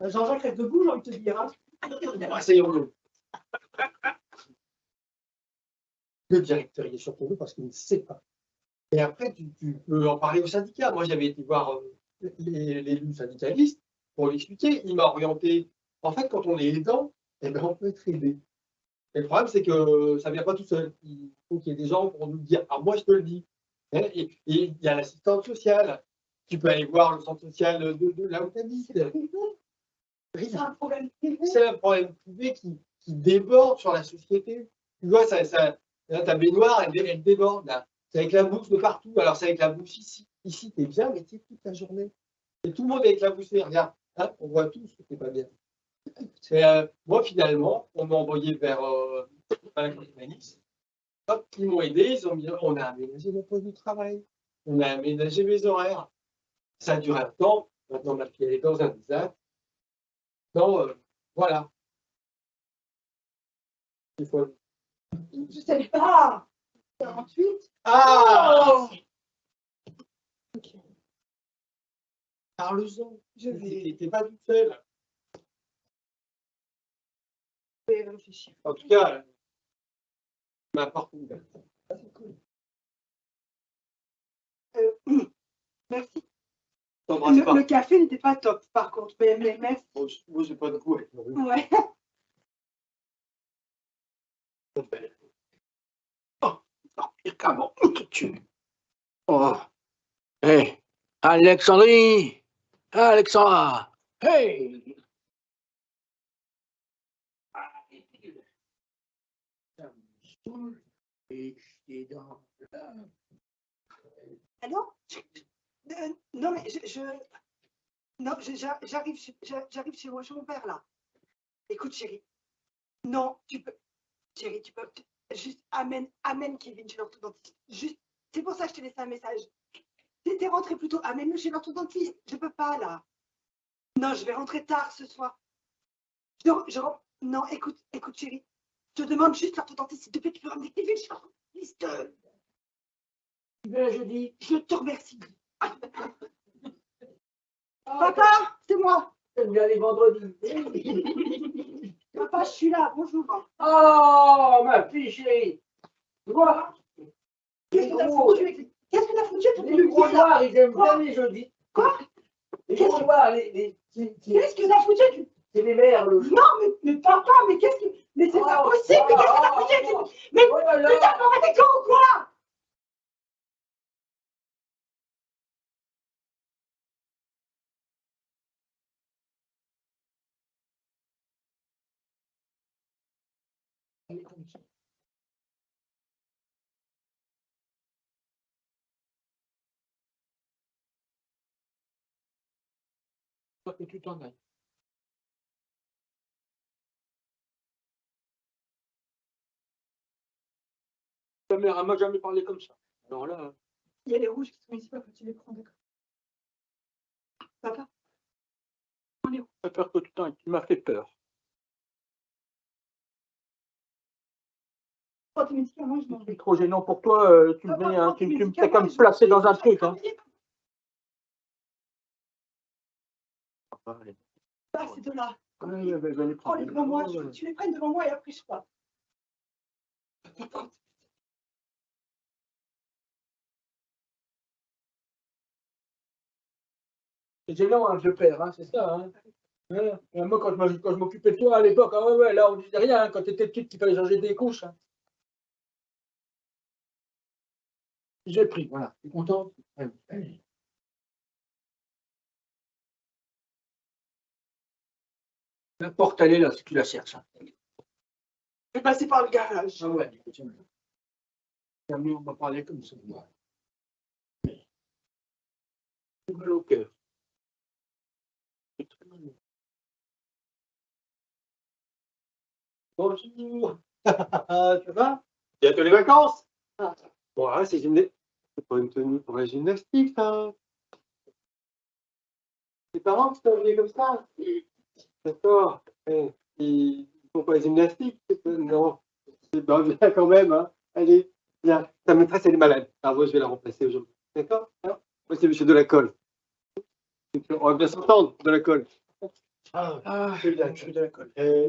Jean-Jacques reste debout, j'ai envie de te dire. Hein. Asseyons-nous. Le directeur, il est sur ton dos parce qu'il ne sait pas. Et après, tu peux en parler au syndicat. Moi, j'avais été voir l'élu syndicaliste pour lui expliquer. Il m'a orienté. En fait, quand on est aidant, eh ben, on peut être aidé. Et le problème, c'est que ça ne vient pas tout seul. Il faut qu'il y ait des gens pour nous le dire. Alors, moi, je te le dis. Hein, et il y a l'assistante sociale. Tu peux aller voir le centre social de là où tu habites. C'est un problème privé. C'est un problème privé qui déborde sur la société. Tu vois, là, ta baignoire, elle déborde. Là. C'est avec la bouffe de partout. Alors, c'est avec la bouffe ici. Ici, tu es bien, mais tu es toute la journée. Et tout le monde est avec la bouffe. Regarde, hein, on voit tous que tu n'es pas bien. Et, moi, finalement, on m'a envoyé vers un humaniste. Hop, ils m'ont aidé. Ils ont mis, on a aménagé mon poste de travail. On a aménagé mes horaires. Ça a duré un temps. Maintenant, ma fille, elle est dans un désastre. Non, voilà. Il faut... Je ne sais pas. 48. Ah, Ok. parle-en. Je vais T'es pas toute seule. réfléchir. En tout cas, ma porte est ouverte. C'est cool. Merci. T'embrasse pas. Le café n'était pas top, par contre, mais merci. Moi, j'ai pas de goût avec le rhume. Ouais. Oh, comment tu... Oh. Hey, Alexandrie! Alexandra! Hey! Allô? Non, mais non, j'arrive chez moi, chez mon père, là. Écoute, chérie. Non, chérie, tu peux juste amène Kevin chez l'orthodontiste. Juste, c'est pour ça que je t'ai laissé un message. T'es rentré plus tôt, amène-le chez l'orthodontiste. Je peux pas, là. Non, je vais rentrer tard ce soir. Non, écoute, chérie. Je te demande juste l'orthodontiste, s'il te plaît, tu peux ramener Kevin chez l'orthodontiste. Jeudi. Je te remercie. Papa, c'est moi. J'aime bien les vendredis. Papa, je suis là. Bonjour. Oh, ma fille chérie. Tu vois? Qu'est-ce que t'as foutu avec Qu'est-ce que t'as foutu avec Les gros noirs, ils aiment bien les jeudis. Quoi? Les gros noirs, Qu'est-ce que t'as foutu avec c'est les mères, le Non, mais papa, mais qu'est-ce que... Mais c'est pas possible. Mais qu'est-ce que t'as foutu avec Mais t'as pas arrêté con ou quoi? que tu t'en ailles. Ta mère, elle m'a jamais parlé comme ça. Alors là. Il y a les rouges qui sont ici, papa, tu les prends, d'accord. Papa, J'ai peur que tout le temps, tu m'as fait peur. prends tes médicaments, je m'en vais. C'est trop gênant pour toi, tu me Papa, mets, prends hein, tes tu me médicaments fais comme et je placé m'en dans un vais. truc. Hein. Là, c'est de là. Venez Prends-les prendre. devant moi, tu les prennes devant moi et après je pars. C'est gênant, hein, je perds, hein, c'est ça. Hein. Ouais. Moi, quand je m'occupais de toi à l'époque, ah ouais, là, on disait rien. Hein, quand tu étais petite, il fallait changer des couches. Hein. J'ai pris, voilà. Tu es content? Allez. La porte, elle est là, si tu la cherches. Hein. Je vais passer par le garage. Ah ouais, tiens. On va parler comme ça. J'ai mal au cœur. Bonjour. Ça va? Bientôt les vacances? Bon, ah, c'est pas une tenue pour la gymnastique, ça. Tes parents qui t'ont habillé comme ça? D'accord. Ils font pas la gymnastique? Non. C'est bien quand même. Hein. Allez, viens. Ta maîtresse, elle est malade. Alors moi, je vais la remplacer aujourd'hui. D'accord? Hein? Moi, c'est monsieur Delacolle. On va bien s'entendre, Delacolle. Je suis d'accord.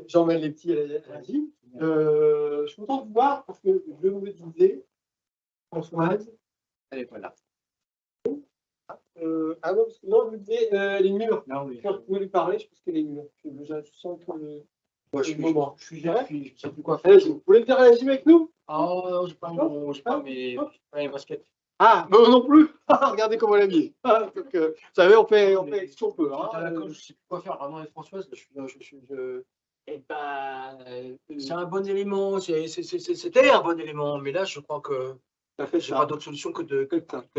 J'emmène les petits à la gym. Je suis content de vous voir parce que je me disais, Françoise, Elle n'est pas là. ah non, parce que non, je me disais, les murs. Non, oui. Quand vous pouvez lui parler, je pense que les murs. Je sens que Moi, je sais plus quoi faire. faire. Vous voulez venir à la gym avec nous? Oh, j'ai pas mes baskets. Ah, non, non plus. Regardez comment elle est mis. Donc, vous savez, on fait ce qu'on peut. Hein. Je sais plus quoi faire. Vraiment, Françoise, Eh ben, c'est un bon élément. C'était un bon élément, mais là, je crois que j'ai pas d'autre solution que de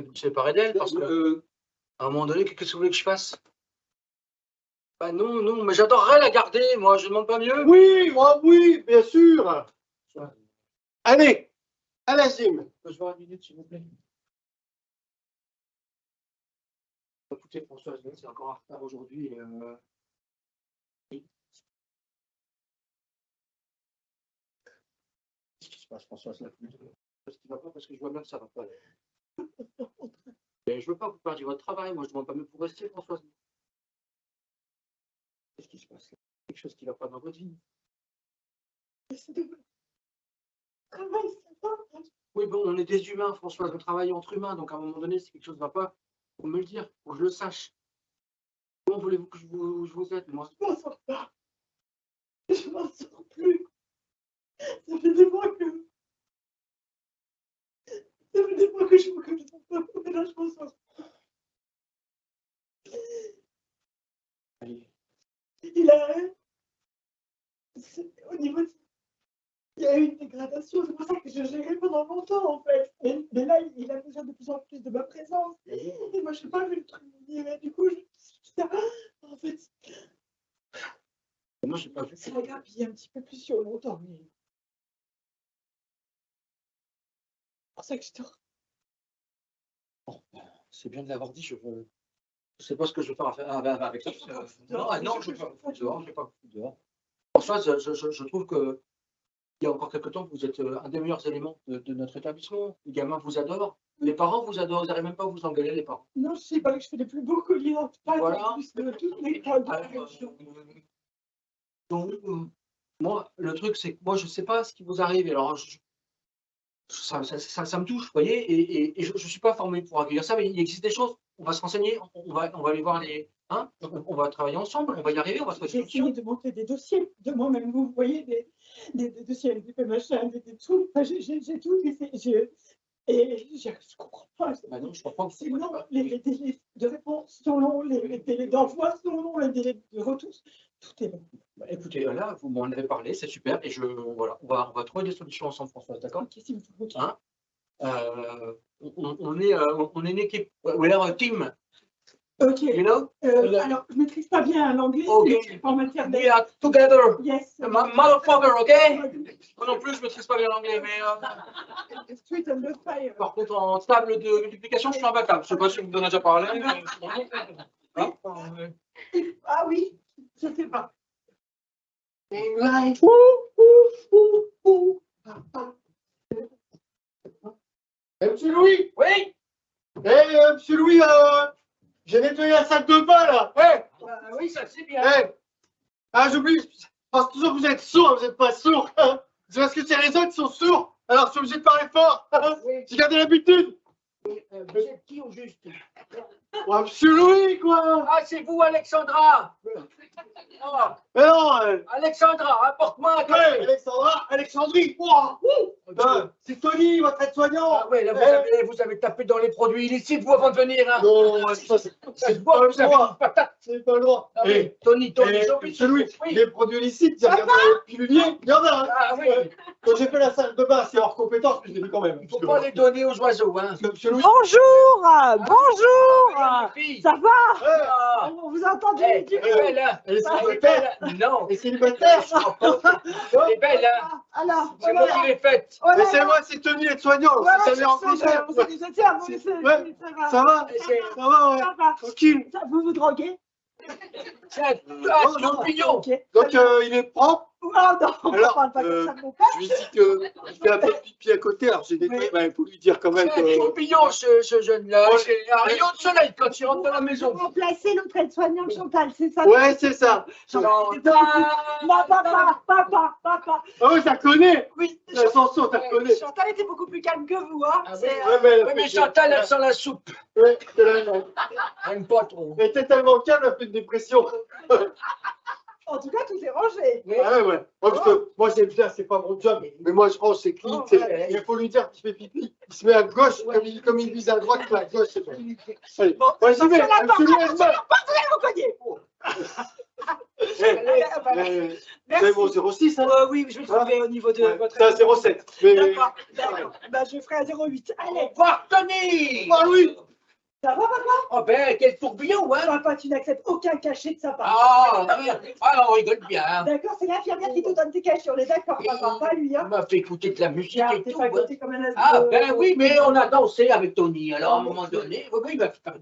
me séparer d'elle, parce que à un moment donné, qu'est-ce que vous voulez que je fasse? Bah non, mais j'adorerais la garder. Moi, je demande pas mieux. Oui, moi, oui, bien sûr. Allez, à la gym. Je vois une minute, s'il vous plaît. Écoutez, Françoise, c'est encore en retard aujourd'hui. Qu'est-ce qui se passe, Françoise? Qu'est-ce qui va pas? Parce que je vois bien que ça va pas. Mais je veux pas que vous perdiez votre travail. Moi, je ne demande pas mieux pour rester, Françoise. Qu'est-ce qui se passe? Quelque chose qui ne va pas dans votre vie. Oui, bon, on est des humains, Françoise. On travaille entre humains. Donc, à un moment donné, si quelque chose ne va pas, il faut me le dire. Il faut que je le sache. Comment voulez-vous que je vous aide? Moi, Je m'en sors pas. Je m'en sors plus. Ça fait des mois que. Ça fait des mois que je m'occupe de mon papa, mais là, je m'en sors. allez. Il a. Au niveau de. Il y a eu une dégradation, c'est pour ça que je gérais pendant longtemps en fait. Mais là, il a besoin de plus en plus de ma présence. Et moi, je n'ai pas vu le truc venir. Du coup, en fait, Moi, je n'ai pas vu. ça a grappillé un petit peu plus sur longtemps. Mais... C'est pour ça que je te. Bon, c'est bien de l'avoir dit. Je sais pas ce que je vais faire avec ça. Non, je ne vais pas vous dehors. Je vais pas vous foutre dehors. Françoise, je trouve que. Il y a encore quelques temps, vous êtes un des meilleurs éléments de notre établissement. Les gamins vous adorent. Les parents vous adorent. Vous n'arrivez même pas à vous engueuler, les parents. Non, je sais pas que je fais les plus beaux colliers en pâte Voilà. en plus de toute l'école de la région. Donc, moi, le truc, c'est que moi, je ne sais pas ce qui vous arrive. Alors, ça me touche, vous voyez, et je ne suis pas formé pour accueillir ça, mais il existe des choses. On va se renseigner, on va aller voir les. Hein, on va travailler ensemble, on va y arriver, on va trouver J'ai des solutions. essayé de monter des dossiers de moi-même, vous voyez, des dossiers NDP machin, des tout. Enfin, j'ai tout essayé. Et je ne comprends pas. Bah non, je comprends que C'est long, les délais de réponse sont longs, les délais d'envoi sont longs, les délais de retour, tout est long. Bah, écoutez, là, vous m'en avez parlé, c'est super, et voilà, on va trouver des solutions ensemble, François, d'accord? Ok, si vous voulez. Hein on est une équipe, we are a team, Ok. you know? Alors, je ne maîtrise pas bien l'anglais, Okay. c'est pas en matière We are together, Yes. motherfucker, ok? Moi non plus, je ne maîtrise pas bien l'anglais, mais Street under fire. par contre, en table de multiplication, je suis imbattable. Je ne sais pas si vous en avez déjà parlé. Mais... Hein Ah oui, je sais pas. Monsieur Louis, Oui. monsieur Louis, j'ai nettoyé la salle de bain là. Oui, ça c'est bien. J'oublie, je pense toujours que vous êtes sourd, vous n'êtes pas sourd. C'est parce que c'est les autres qui sont sourds, alors je suis obligé de parler fort. Oui. J'ai gardé l'habitude. Vous êtes qui au juste? Monsieur Louis, quoi. Ah, c'est vous, Alexandra. Oh, Mais non, Alexandra, apporte-moi un café. Alexandra, Alexandrie. Wow. C'est Tony, votre aide-soignant. Ah ouais, là, vous avez tapé dans les produits illicites, vous, avant de venir. Hein. Non, ça, c'est C'est pas le vous avez droit. une patate. C'est pas le droit. Ah oui, Tony, Monsieur Louis, oui. les produits licites, il y a bien le pilulier, il y en a. Hein. Ah oui, Quand j'ai fait la salle de bain, c'est hors compétence, mais je l'ai vu quand même. il ne faut pas les donner aux oiseaux. Hein. Monsieur Louis. Bonjour, bonjour. Les filles. Ça va? Ah, On vous a entendu hey, du elle est belle, hein. Elle est Elle est célibataire. belle. Non, Elle est célibataire. elle est belle, hein. Alors, C'est moi qui l'ai faite. Mais c'est moi, c'est Tony, l'aide-soignant. Voilà, C'est jamais rencontré. ouais. Ça va, ouais. Ça va. Tranquille. Vous vous droguez? C'est un champignon. Ok. Donc, il est propre. Oh non, on ne Alors, parle pas comme ça de mon père. Je lui dis que je fais un peu de pipi à côté, alors j'ai nettoyé, il faut lui dire quand même C'est un que. champignon, ce jeune-là. Ouais. C'est un rayon de soleil quand il rentre dans la maison. Vous remplacez l'autre aide-soignante Chantal, c'est ça? Ouais, c'est ça. Non, papa. Ah oui, ça connaît. Oui, La chanson, ça connaît. Chantal était beaucoup plus calme que vous, hein. Ah oui. C'est, Ouais, Oui, mais Chantal, elle sent la soupe. Ouais, c'est la même. Elle n'aime pas trop. Elle était tellement calme, elle a fait une dépression. en tout cas, tout est rangé. Oui. Ah ouais. Parce que moi, j'aime bien, c'est pas mon job. Mais moi, je range, c'est clean. Ouais. Il faut lui dire qu'il fait pipi. Il se met à gauche, comme il vise à droite, à gauche, c'est bon. Allez, Bon, moi, j'y vais. Vous cognez. Vous avez mon 06, hein? Oui, je vais trouver au niveau de votre. C'est un 07. Mais... D'accord. Bah, je ferai un 08. Allez, Bartoni. Ah oui. ça va, papa? Oh ben, quel tourbillon, hein. Papa, tu n'acceptes aucun cachet de sa part. On rigole bien. D'accord, c'est l'infirmière qui te donne tes cachets, on est d'accord, papa, pas lui, Il hein. m'a fait écouter de la musique et T'es tout. pas hein. côté comme un as Ah de- ben oui, mais on a dansé avec Tony. Alors à un moment donné, oui, il va faire.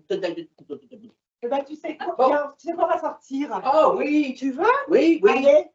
Eh ben, tu sais quoi, Bon. viens, tu sais quoi, on va sortir. Ah oui, Tu veux? oui. Allez,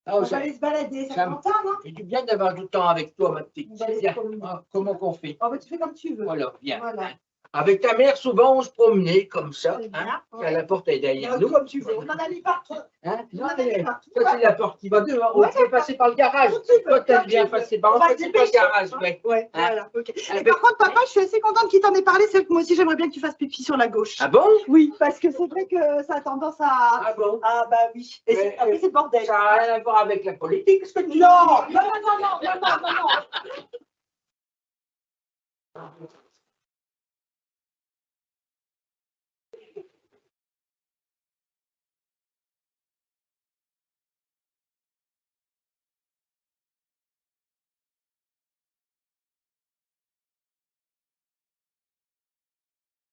Ah, on ça va aller se balader, ça ça fait me- longtemps, hein. fait du bien d'avoir du temps avec toi, ma petite. On va aller se Viens. promener. Ah, comment qu'on fait? Oh, bah, tu fais comme tu veux. Alors, viens. Voilà. Avec ta mère, souvent, on se promenait comme ça. C'est Hein, bien. car la porte est derrière nous. Comme tu veux, on en a mis partout. Hein, On non, en a mais mis partout. ça, c'est la porte qui va dehors. On Ouais, peut passer par le garage. Comme tu veux, Toi, t'aimes comme bien tu veux. passer par On va le se garage, dépêcher. ouais. Ouais, Hein? voilà, ok. Ah, Et par contre, papa, je suis assez contente qu'il t'en ait parlé, c'est que moi aussi, j'aimerais bien que tu fasses pipi sur la gauche. Ah bon? Oui, parce que c'est vrai que ça a tendance à. Ah bon? Ah, bah oui. Et Mais- après, c'est le bordel. Ça n'a rien à voir avec la politique, ce que tu dis. Non, non.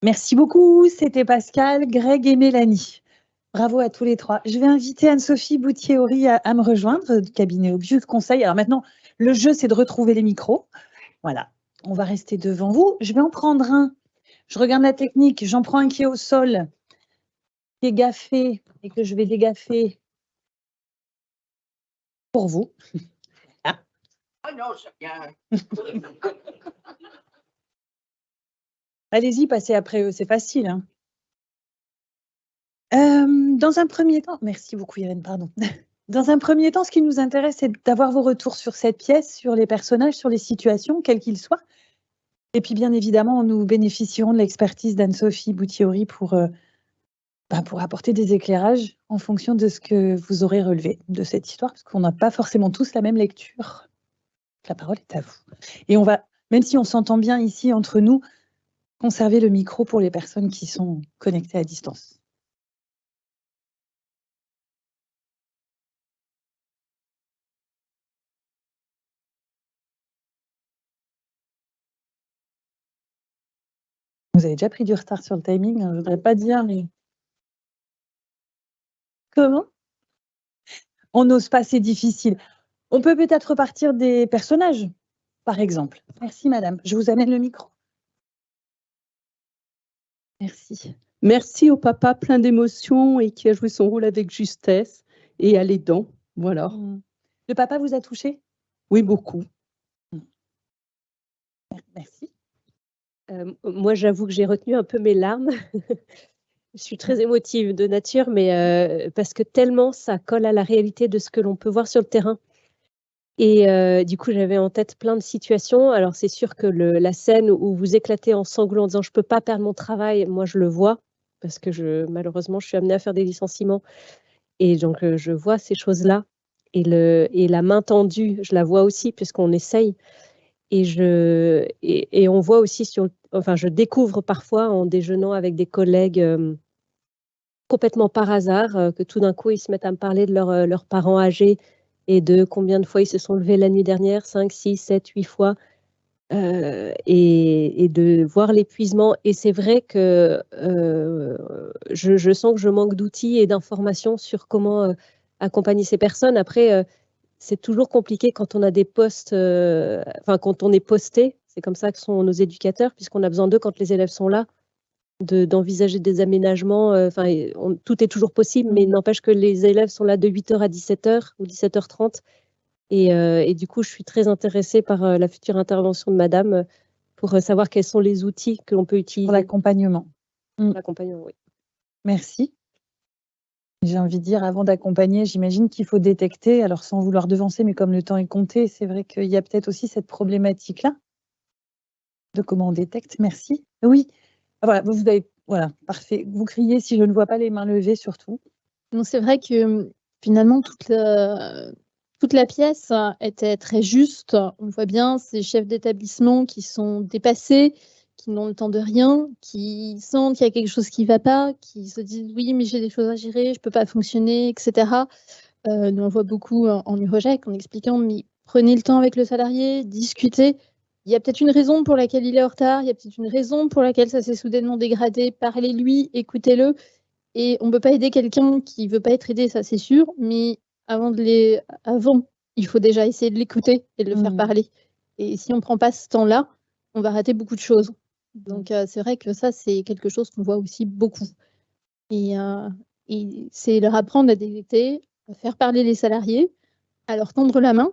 Merci beaucoup, c'était Pascal, Greg et Mélanie. Bravo à tous les trois. Je vais inviter Anne-Sophie Boutier-Horry à me rejoindre du cabinet Obvious Conseil. Alors maintenant, le jeu, c'est de retrouver les micros. Voilà, on va rester devant vous. Je vais en prendre un. Je regarde la technique, j'en prends un qui est au sol, qui est gaffé et que je vais dégaffer pour vous. Ah non, c'est rien. Allez-y, passez après eux, c'est facile. Hein. Dans un premier temps, merci beaucoup Irène, pardon. Dans un premier temps, ce qui nous intéresse, c'est d'avoir vos retours sur cette pièce, sur les personnages, sur les situations, quels qu'ils soient. Et puis, bien évidemment, nous bénéficierons de l'expertise d'Anne-Sophie Boutier-Horry pour apporter des éclairages en fonction de ce que vous aurez relevé de cette histoire, parce qu'on n'a pas forcément tous la même lecture. La parole est à vous. Et on va, même si on s'entend bien ici entre nous, conserver le micro pour les personnes qui sont connectées à distance. Vous avez déjà pris du retard sur le timing, hein, je ne voudrais pas dire, mais... Comment? On n'ose pas, c'est difficile. On peut peut-être repartir des personnages, par exemple. Merci, madame. Je vous amène le micro. Merci. Merci au papa plein d'émotions et qui a joué son rôle avec justesse et à l'aidant. Voilà. Le papa vous a touché? Oui, beaucoup. Merci. Moi, j'avoue que j'ai retenu un peu mes larmes. Je suis très émotive de nature, mais parce que tellement ça colle à la réalité de ce que l'on peut voir sur le terrain. Et du coup, j'avais en tête plein de situations. Alors, c'est sûr que la scène où vous éclatez en sanglots en disant « je ne peux pas perdre mon travail », moi, je le vois, parce que malheureusement, je suis amenée à faire des licenciements. Et donc, je vois ces choses-là. Et la main tendue, je la vois aussi, puisqu'on essaye. Et on voit aussi je découvre parfois en déjeunant avec des collègues complètement par hasard, que tout d'un coup, ils se mettent à me parler de leurs parents âgés et de combien de fois ils se sont levés la nuit dernière, 5, 6, 7, 8 fois, et de voir l'épuisement. Et c'est vrai que je sens que je manque d'outils et d'informations sur comment accompagner ces personnes. Après, c'est toujours compliqué quand on a des postes, quand on est posté, c'est comme ça que sont nos éducateurs, puisqu'on a besoin d'eux quand les élèves sont là, d'envisager des aménagements. Tout est toujours possible, mais il n'empêche que les élèves sont là de 8h à 17h ou 17h30. Et du coup, je suis très intéressée par la future intervention de madame pour savoir quels sont les outils que l'on peut utiliser. Pour l'accompagnement. L'accompagnement, oui. Merci. J'ai envie de dire, avant d'accompagner, j'imagine qu'il faut détecter, alors sans vouloir devancer, mais comme le temps est compté, c'est vrai qu'il y a peut-être aussi cette problématique-là de comment on détecte. Merci. Oui. Voilà, parfait. Vous criez si je ne vois pas les mains levées, surtout. Donc c'est vrai que finalement, toute la pièce était très juste. On voit bien ces chefs d'établissement qui sont dépassés, qui n'ont le temps de rien, qui sentent qu'il y a quelque chose qui ne va pas, qui se disent « oui, mais j'ai des choses à gérer, je ne peux pas fonctionner, etc. » Nous, on le voit beaucoup en Urojec, en expliquant « mais prenez le temps avec le salarié, discutez. Il y a peut-être une raison pour laquelle il est en retard, il y a peut-être une raison pour laquelle ça s'est soudainement dégradé. Parlez-lui, écoutez-le. » Et on ne peut pas aider quelqu'un qui ne veut pas être aidé, ça c'est sûr, mais avant, il faut déjà essayer de l'écouter et de le faire parler. Et si on ne prend pas ce temps-là, on va rater beaucoup de choses. Donc c'est vrai que ça, c'est quelque chose qu'on voit aussi beaucoup. Et c'est leur apprendre à détecter, à faire parler les salariés, à leur tendre la main,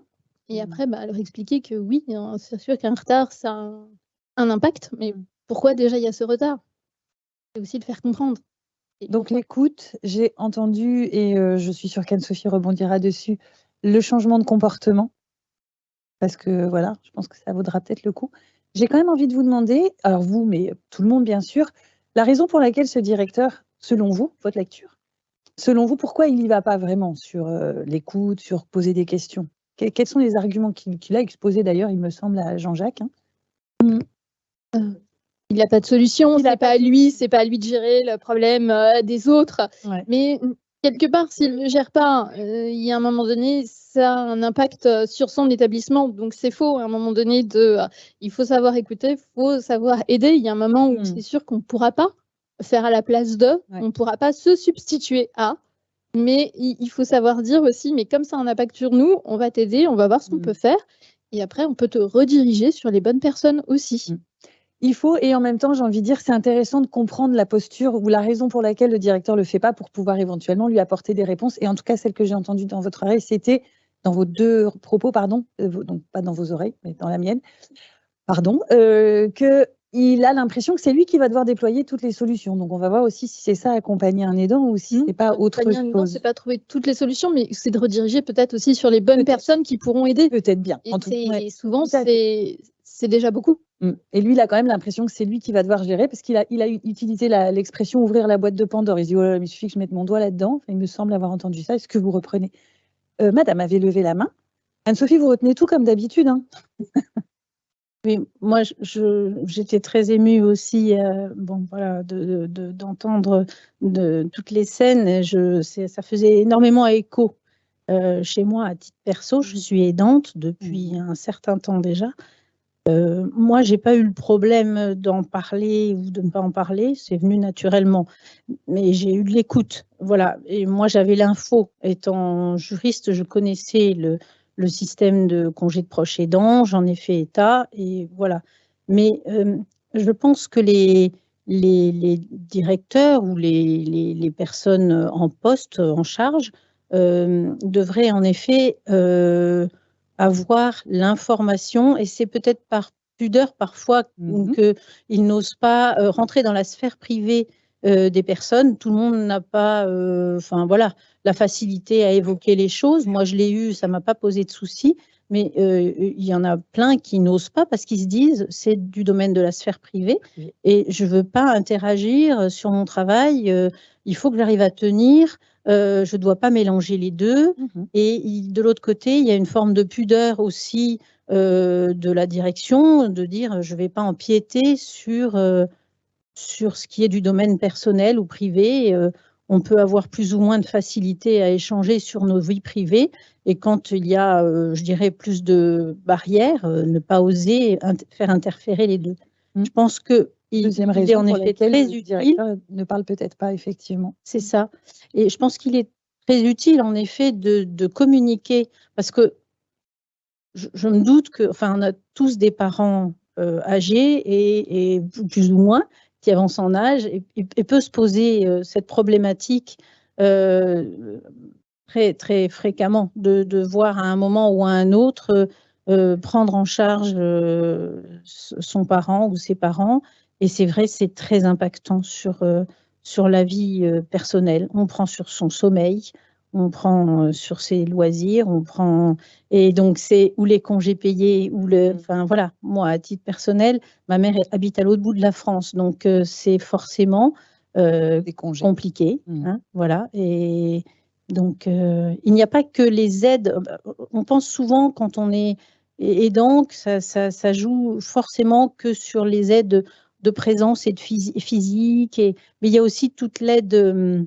et après leur expliquer que oui, c'est sûr qu'un retard, ça a un impact, mais pourquoi déjà il y a ce retard? C'est aussi de faire comprendre. Donc l'écoute, j'ai entendu, et je suis sûre qu'Anne-Sophie rebondira dessus, le changement de comportement, parce que voilà, je pense que ça vaudra peut-être le coup. J'ai quand même envie de vous demander, alors vous, mais tout le monde bien sûr, la raison pour laquelle ce directeur, selon vous, votre lecture, selon vous, pourquoi il n'y va pas vraiment sur l'écoute, sur poser des questions? Quels sont les arguments qu'il a exposés d'ailleurs, il me semble, à Jean-Jacques, Il n'a pas de solution, c'est pas à lui de gérer le problème des autres. Ouais. Mais quelque part, s'il ne le gère pas, il y a un moment donné, ça a un impact sur son établissement. Donc c'est faux, à un moment donné, il faut savoir écouter, il faut savoir aider. Il y a un moment où c'est sûr qu'on ne pourra pas faire à la place d'eux, on ne pourra pas se substituer à. Mais il faut savoir dire aussi, mais comme ça a un impact sur nous, on va t'aider, on va voir ce qu'on peut faire. Et après, on peut te rediriger sur les bonnes personnes aussi. Il faut, et en même temps, j'ai envie de dire, c'est intéressant de comprendre la posture ou la raison pour laquelle le directeur ne le fait pas pour pouvoir éventuellement lui apporter des réponses. Et en tout cas, celle que j'ai entendue dans votre oreille, c'était, dans vos deux propos, pardon, donc pas dans vos oreilles, mais dans la mienne, pardon, qu'il a l'impression que c'est lui qui va devoir déployer toutes les solutions. Donc on va voir aussi si c'est ça, accompagner un aidant, ou si c'est pas autre chose. C'est pas trouver toutes les solutions, mais c'est de rediriger peut-être aussi sur les bonnes personnes qui pourront aider. Peut-être bien. Et souvent, c'est déjà beaucoup. Et lui, il a quand même l'impression que c'est lui qui va devoir gérer, parce qu'il a utilisé l'expression ouvrir la boîte de Pandore. Il se dit, oh là, il suffit que je mette mon doigt là-dedans. Enfin, il me semble avoir entendu ça. Est-ce que vous reprenez? Madame avait levé la main. Anne-Sophie, vous retenez tout comme d'habitude. Hein. Oui, moi, j'étais très émue aussi d'entendre toutes les scènes. Ça faisait énormément écho chez moi à titre perso. Je suis aidante depuis un certain temps déjà. Moi, j'ai pas eu le problème d'en parler ou de ne pas en parler, c'est venu naturellement. Mais j'ai eu de l'écoute, voilà. Et moi, j'avais l'info. Étant juriste, je connaissais le système de congé de proche aidant, j'en ai fait état, et voilà. Mais je pense que les directeurs ou les personnes en poste, en charge, devraient en effet avoir l'information, et c'est peut-être par pudeur parfois qu'ils n'osent pas rentrer dans la sphère privée des personnes. Tout le monde n'a pas voilà, la facilité à évoquer les choses. Moi, je l'ai eu, ça ne m'a pas posé de soucis. Mais il y en a plein qui n'osent pas parce qu'ils se disent c'est du domaine de la sphère privée et je ne veux pas interagir sur mon travail. Il faut que j'arrive à tenir. Je ne dois pas mélanger les deux. Et de l'autre côté, il y a une forme de pudeur aussi de la direction de dire je ne vais pas empiéter sur ce qui est du domaine personnel ou privé. On peut avoir plus ou moins de facilité à échanger sur nos vies privées. Et quand il y a, je dirais, plus de barrières, ne pas oser faire interférer les deux. Je pense que Deuxième il est raison en pour effet laquelle très le utile. directeur ne parle peut-être pas, effectivement. C'est ça. Et je pense qu'il est très utile, en effet, de communiquer. Parce que je me doute que, enfin, on a tous des parents âgés et plus ou moins qui avancent en âge et peut se poser cette problématique très, très fréquemment de voir à un moment ou à un autre prendre en charge son parent ou ses parents. Et c'est vrai, c'est très impactant sur la vie personnelle. On prend sur son sommeil, on prend sur ses loisirs, on prend... Et donc, c'est ou les congés payés, ou le... Enfin, voilà, moi, à titre personnel, ma mère habite à l'autre bout de la France, donc c'est forcément compliqué. Hein, voilà. Et donc, il n'y a pas que les aides. On pense souvent, quand on est aidant, que ça joue forcément que sur les aides de présence et de physique. Mais il y a aussi toute l'aide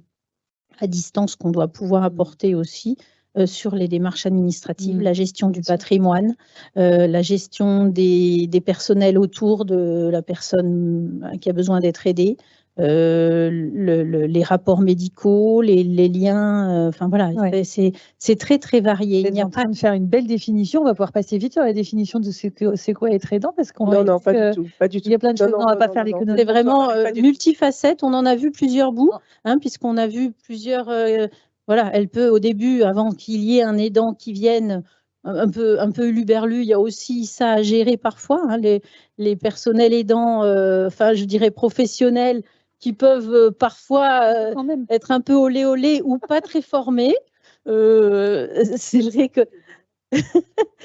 à distance qu'on doit pouvoir apporter aussi sur les démarches administratives, la gestion du patrimoine, la gestion des personnels autour de la personne qui a besoin d'être aidée, les rapports médicaux, les liens, enfin voilà, c'est très très varié. Il y a en train de faire une belle définition. On va pouvoir passer vite sur la définition de c'est quoi être aidant, parce qu'on non, pas du tout, pas du tout. Il y a plein de choses, on ne va pas faire l'économie. C'est vraiment multifacette. On en a vu plusieurs bouts, hein, puisqu'on a vu plusieurs. Voilà, elle peut au début, avant qu'il y ait un aidant qui vienne un peu luberlu, il y a aussi ça à gérer parfois. Hein, les personnels aidants, enfin je dirais professionnels, qui peuvent parfois être un peu olé olé ou pas très formés. C'est vrai que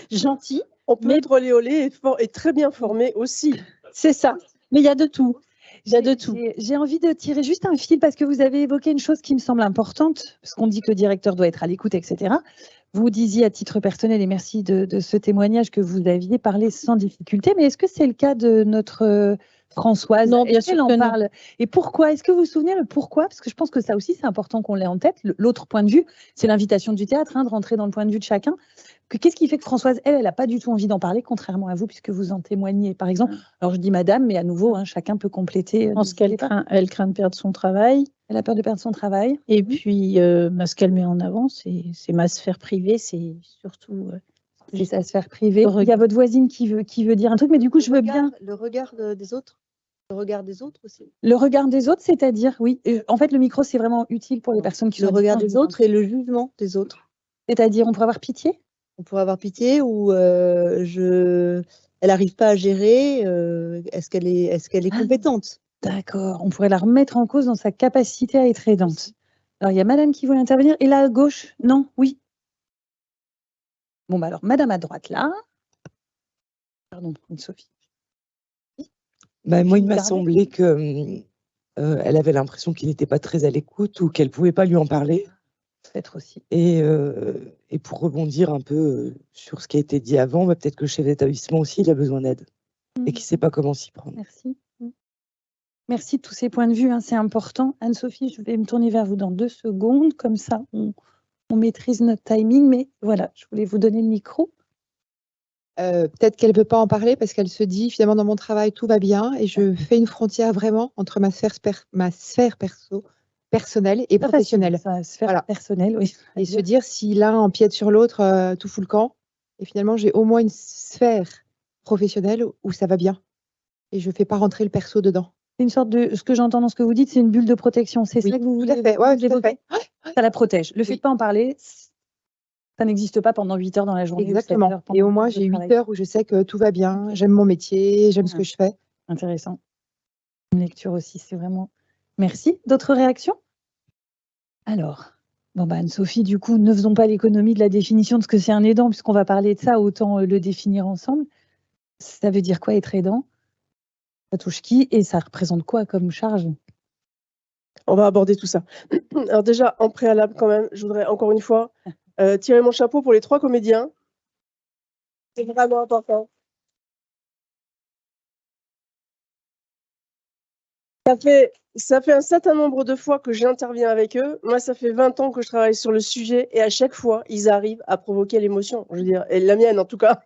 gentil. On peut être olé olé et très bien formé aussi. C'est ça. Mais il y a de tout. Il y a de tout. J'ai envie de tirer juste un fil parce que vous avez évoqué une chose qui me semble importante, parce qu'on dit que le directeur doit être à l'écoute, etc. Vous disiez à titre personnel, et merci de ce témoignage, que vous aviez parlé sans difficulté, mais est-ce que c'est le cas de notre Françoise? Non, bien sûr qu'elle en que non. parle. Et pourquoi? Est-ce que vous vous souvenez le pourquoi? Parce que je pense que ça aussi, c'est important qu'on l'ait en tête. L'autre point de vue, c'est l'invitation du théâtre, hein, de rentrer dans le point de vue de chacun. Qu'est-ce qui fait que Françoise, elle n'a pas du tout envie d'en parler, contrairement à vous, puisque vous en témoignez, par exemple? Alors, je dis madame, mais à nouveau, hein, chacun peut compléter. Je pense qu'elle craint de perdre son travail. Elle a peur de perdre son travail. Et puis, ce qu'elle met en avant, c'est ma sphère privée, c'est surtout... c'est sa sphère privée. Il y a votre voisine qui veut dire un truc, mais du coup, je veux bien... Le regard des autres. Le regard des autres aussi. Le regard des autres, c'est-à-dire, oui. En fait, le micro, c'est vraiment utile pour les personnes qui sont... Le regard des autres et le jugement des autres. C'est-à-dire, on pourrait avoir pitié? On pourrait avoir pitié ou elle n'arrive pas à gérer. Est-ce qu'elle est compétente? D'accord. On pourrait la remettre en cause dans sa capacité à être aidante. Alors, il y a madame qui voulait intervenir. Et là, à gauche? Non? Oui. Bon, bah alors, madame à droite, là. Pardon, Sophie. Bah, moi, il m'a semblé que elle avait l'impression qu'il n'était pas très à l'écoute ou qu'elle ne pouvait pas lui en parler. Peut-être aussi. Et pour rebondir un peu sur ce qui a été dit avant, bah, peut-être que le chef d'établissement aussi, il a besoin d'aide et qu'il ne sait pas comment s'y prendre. Merci. Merci de tous ces points de vue, hein, c'est important. Anne-Sophie, je vais me tourner vers vous dans 2 secondes, comme ça on maîtrise notre timing, mais voilà, je voulais vous donner le micro. Peut-être qu'elle ne peut pas en parler parce qu'elle se dit finalement dans mon travail tout va bien et je fais une frontière vraiment entre ma sphère personnelle et professionnelle. Sa sphère personnelle, oui. Et se dire si l'un empiète sur l'autre, tout fout le camp. Et finalement, j'ai au moins une sphère professionnelle où ça va bien. Et je ne fais pas rentrer le perso dedans. une sorte de, ce que j'entends dans ce que vous dites, c'est une bulle de protection. C'est Oui, ça que vous tout à voulez fait. Ouais, tout à évoquer? fait. Ça la protège. Le fait Oui. de pas en parler, ça n'existe pas pendant 8 heures dans la journée. Ou 7 Exactement. heures Et pendant au moins, le j'ai 8 travail. heures où je sais que tout va bien, j'aime mon métier, j'aime ce que je fais. Intéressant. Une lecture aussi, c'est vraiment... Merci. D'autres réactions? Alors, bon bah Anne-Sophie, du coup, ne faisons pas l'économie de la définition de ce que c'est un aidant, puisqu'on va parler de ça, autant le définir ensemble. Ça veut dire quoi être aidant? Ça touche qui et ça représente quoi comme charge? On va aborder tout ça. Alors déjà, en préalable quand même, je voudrais encore une fois tirer mon chapeau pour les 3 comédiens. C'est vraiment important. Ça fait un certain nombre de fois que j'interviens avec eux. Moi, ça fait 20 ans que je travaille sur le sujet et à chaque fois, ils arrivent à provoquer l'émotion. Je veux dire, et la mienne en tout cas.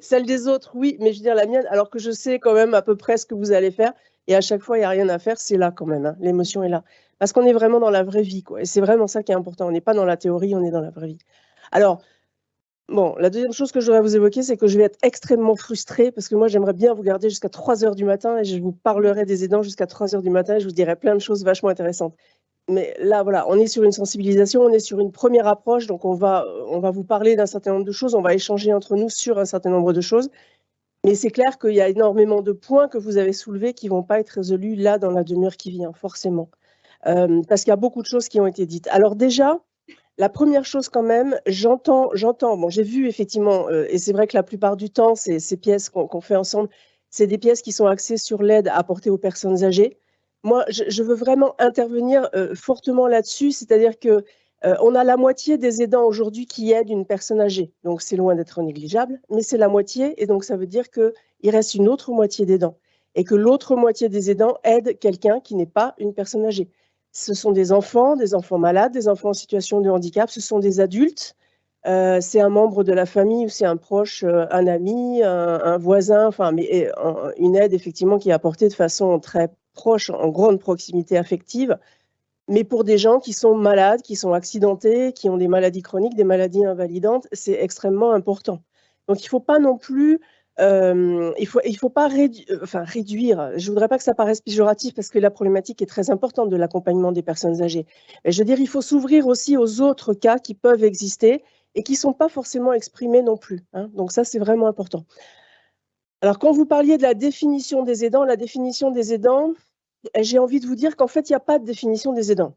Celle des autres, oui, mais je veux dire la mienne, alors que je sais quand même à peu près ce que vous allez faire. Et à chaque fois, il n'y a rien à faire, c'est là quand même. Hein. L'émotion est là. Parce qu'on est vraiment dans la vraie vie, quoi. Et c'est vraiment ça qui est important. On n'est pas dans la théorie, on est dans la vraie vie. Alors, bon, la deuxième chose que je voudrais vous évoquer, c'est que je vais être extrêmement frustrée parce que moi, j'aimerais bien vous garder jusqu'à 3 heures du matin et je vous parlerai des aidants jusqu'à 3 heures du matin et je vous dirai plein de choses vachement intéressantes. Mais là, voilà, on est sur une sensibilisation, on est sur une première approche, donc on va vous parler d'un certain nombre de choses, on va échanger entre nous sur un certain nombre de choses. Mais c'est clair qu'il y a énormément de points que vous avez soulevés qui ne vont pas être résolus là dans la demi-heure qui vient, forcément. Parce qu'il y a beaucoup de choses qui ont été dites. Alors déjà, la première chose quand même, j'entends, bon, j'ai vu effectivement, et c'est vrai que la plupart du temps, ces pièces qu'on fait ensemble, c'est des pièces qui sont axées sur l'aide apportée aux personnes âgées. Moi, je veux vraiment intervenir fortement là-dessus, c'est-à-dire que on a la moitié des aidants aujourd'hui qui aident une personne âgée. Donc, c'est loin d'être négligeable, mais c'est la moitié. Et donc, ça veut dire qu'il reste une autre moitié d'aidants. Et que l'autre moitié des aidants aide quelqu'un qui n'est pas une personne âgée. Ce sont des enfants malades, des enfants en situation de handicap, ce sont des adultes. C'est un membre de la famille ou c'est un proche, un ami, un voisin, enfin, mais une aide effectivement qui est apportée de façon très proche, en grande proximité affective, mais pour des gens qui sont malades, qui sont accidentés, qui ont des maladies chroniques, des maladies invalidantes, c'est extrêmement important. Donc il ne faut pas non plus, il faut pas réduire, je ne voudrais pas que ça paraisse péjoratif parce que la problématique est très importante de l'accompagnement des personnes âgées. Mais je veux dire, il faut s'ouvrir aussi aux autres cas qui peuvent exister et qui ne sont pas forcément exprimés non plus. Hein. Donc ça, c'est vraiment important. Alors quand vous parliez de la définition des aidants, j'ai envie de vous dire qu'en fait, il n'y a pas de définition des aidants.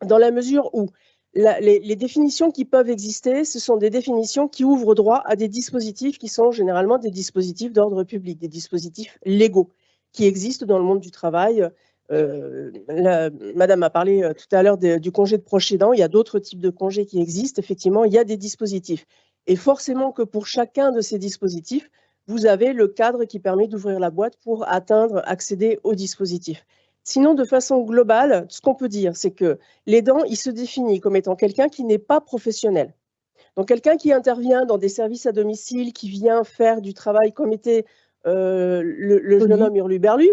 Dans la mesure où les définitions qui peuvent exister, ce sont des définitions qui ouvrent droit à des dispositifs qui sont généralement des dispositifs d'ordre public, des dispositifs légaux qui existent dans le monde du travail. Madame a parlé tout à l'heure du congé de proche aidant. Il y a d'autres types de congés qui existent. Effectivement, il y a des dispositifs. Et forcément que pour chacun de ces dispositifs, vous avez le cadre qui permet d'ouvrir la boîte pour accéder au dispositif. Sinon, de façon globale, ce qu'on peut dire, c'est que l'aidant, il se définit comme étant quelqu'un qui n'est pas professionnel. Donc, quelqu'un qui intervient dans des services à domicile, qui vient faire du travail comme était le jeune homme hurluberlu,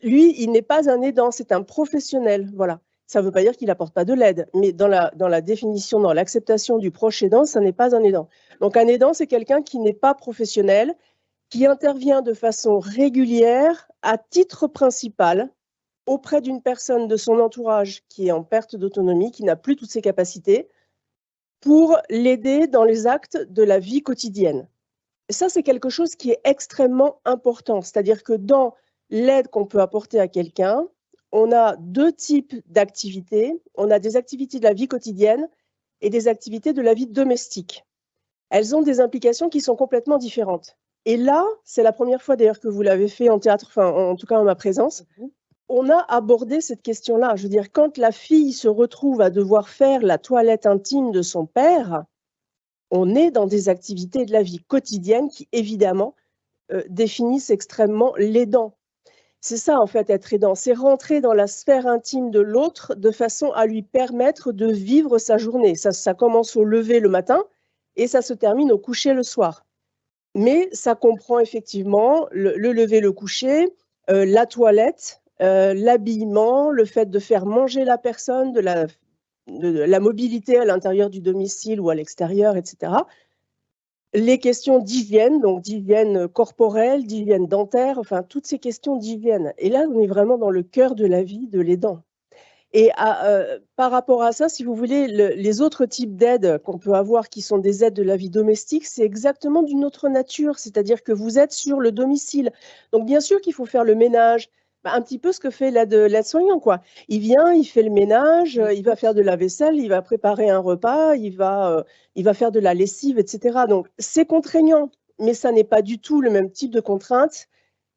lui, il n'est pas un aidant, c'est un professionnel. Voilà. Ça ne veut pas dire qu'il n'apporte pas de l'aide, mais dans la définition, dans l'acceptation du proche aidant, ça n'est pas un aidant. Donc, un aidant, c'est quelqu'un qui n'est pas professionnel, qui intervient de façon régulière, à titre principal, auprès d'une personne de son entourage qui est en perte d'autonomie, qui n'a plus toutes ses capacités, pour l'aider dans les actes de la vie quotidienne. Et ça, c'est quelque chose qui est extrêmement important. C'est-à-dire que dans l'aide qu'on peut apporter à quelqu'un, on a 2 types d'activités. On a des activités de la vie quotidienne et des activités de la vie domestique. Elles ont des implications qui sont complètement différentes. Et là, c'est la première fois d'ailleurs que vous l'avez fait en théâtre, enfin en tout cas en ma présence, on a abordé cette question-là. Je veux dire, quand la fille se retrouve à devoir faire la toilette intime de son père, on est dans des activités de la vie quotidienne qui, évidemment, définissent extrêmement l'aidant. C'est ça, en fait, être aidant. C'est rentrer dans la sphère intime de l'autre de façon à lui permettre de vivre sa journée. Ça commence au lever le matin et ça se termine au coucher le soir. Mais ça comprend effectivement le lever, le coucher, la toilette, l'habillement, le fait de faire manger la personne, de la mobilité à l'intérieur du domicile ou à l'extérieur, etc. les questions d'hygiène, donc d'hygiène corporelle, d'hygiène dentaire, enfin toutes ces questions d'hygiène. Et là, on est vraiment dans le cœur de la vie de l'aidant. Et par rapport à ça, si vous voulez, les autres types d'aides qu'on peut avoir qui sont des aides de la vie domestique, c'est exactement d'une autre nature, c'est-à-dire que vous êtes sur le domicile. Donc bien sûr qu'il faut faire le ménage, un petit peu ce que fait l'aide-soignant, quoi. Il vient, il fait le ménage, il va faire de la vaisselle, il va préparer un repas, il va faire de la lessive, etc. Donc c'est contraignant, mais ça n'est pas du tout le même type de contrainte,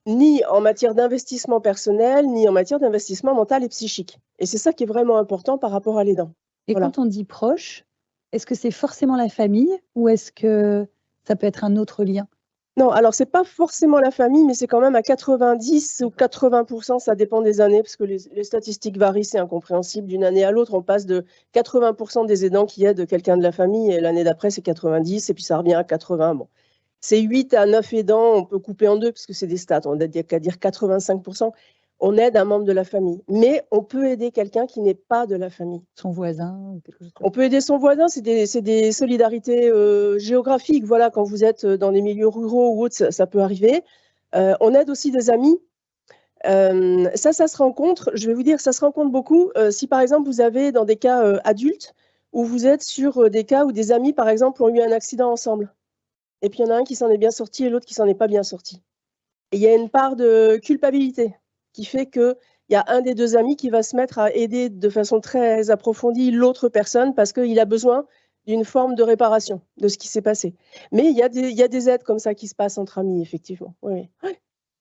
ni en matière d'investissement personnel, ni en matière d'investissement mental et psychique. Et c'est ça qui est vraiment important par rapport à l'aidant. Et Voilà. quand on dit proche, est-ce que c'est forcément la famille ou est-ce que ça peut être un autre lien? Non, alors c'est pas forcément la famille, mais c'est quand même à 90 ou 80%, ça dépend des années, parce que les statistiques varient, c'est incompréhensible. D'une année à l'autre, on passe de 80% des aidants qui aident quelqu'un de la famille, et l'année d'après, c'est 90, et puis ça revient à 80. Bon. C'est 8 à 9 aidants, on peut couper en deux, parce que c'est des stats, on n'a qu'à dire 85%. On aide un membre de la famille, mais on peut aider quelqu'un qui n'est pas de la famille. Son voisin ou quelque chose comme ça. On peut aider son voisin, c'est des solidarités géographiques. Voilà, quand vous êtes dans des milieux ruraux ou autres, ça peut arriver. On aide aussi des amis. Ça se rencontre, je vais vous dire, ça se rencontre beaucoup. Si par exemple vous avez dans des cas adultes, où vous êtes sur des cas où des amis, par exemple, ont eu un accident ensemble. Et puis il y en a un qui s'en est bien sorti et l'autre qui s'en est pas bien sorti. Et il y a une part de culpabilité qui fait qu'il y a un des deux amis qui va se mettre à aider de façon très approfondie l'autre personne parce qu'il a besoin d'une forme de réparation de ce qui s'est passé. Mais il y a des aides comme ça qui se passent entre amis, effectivement. Oui.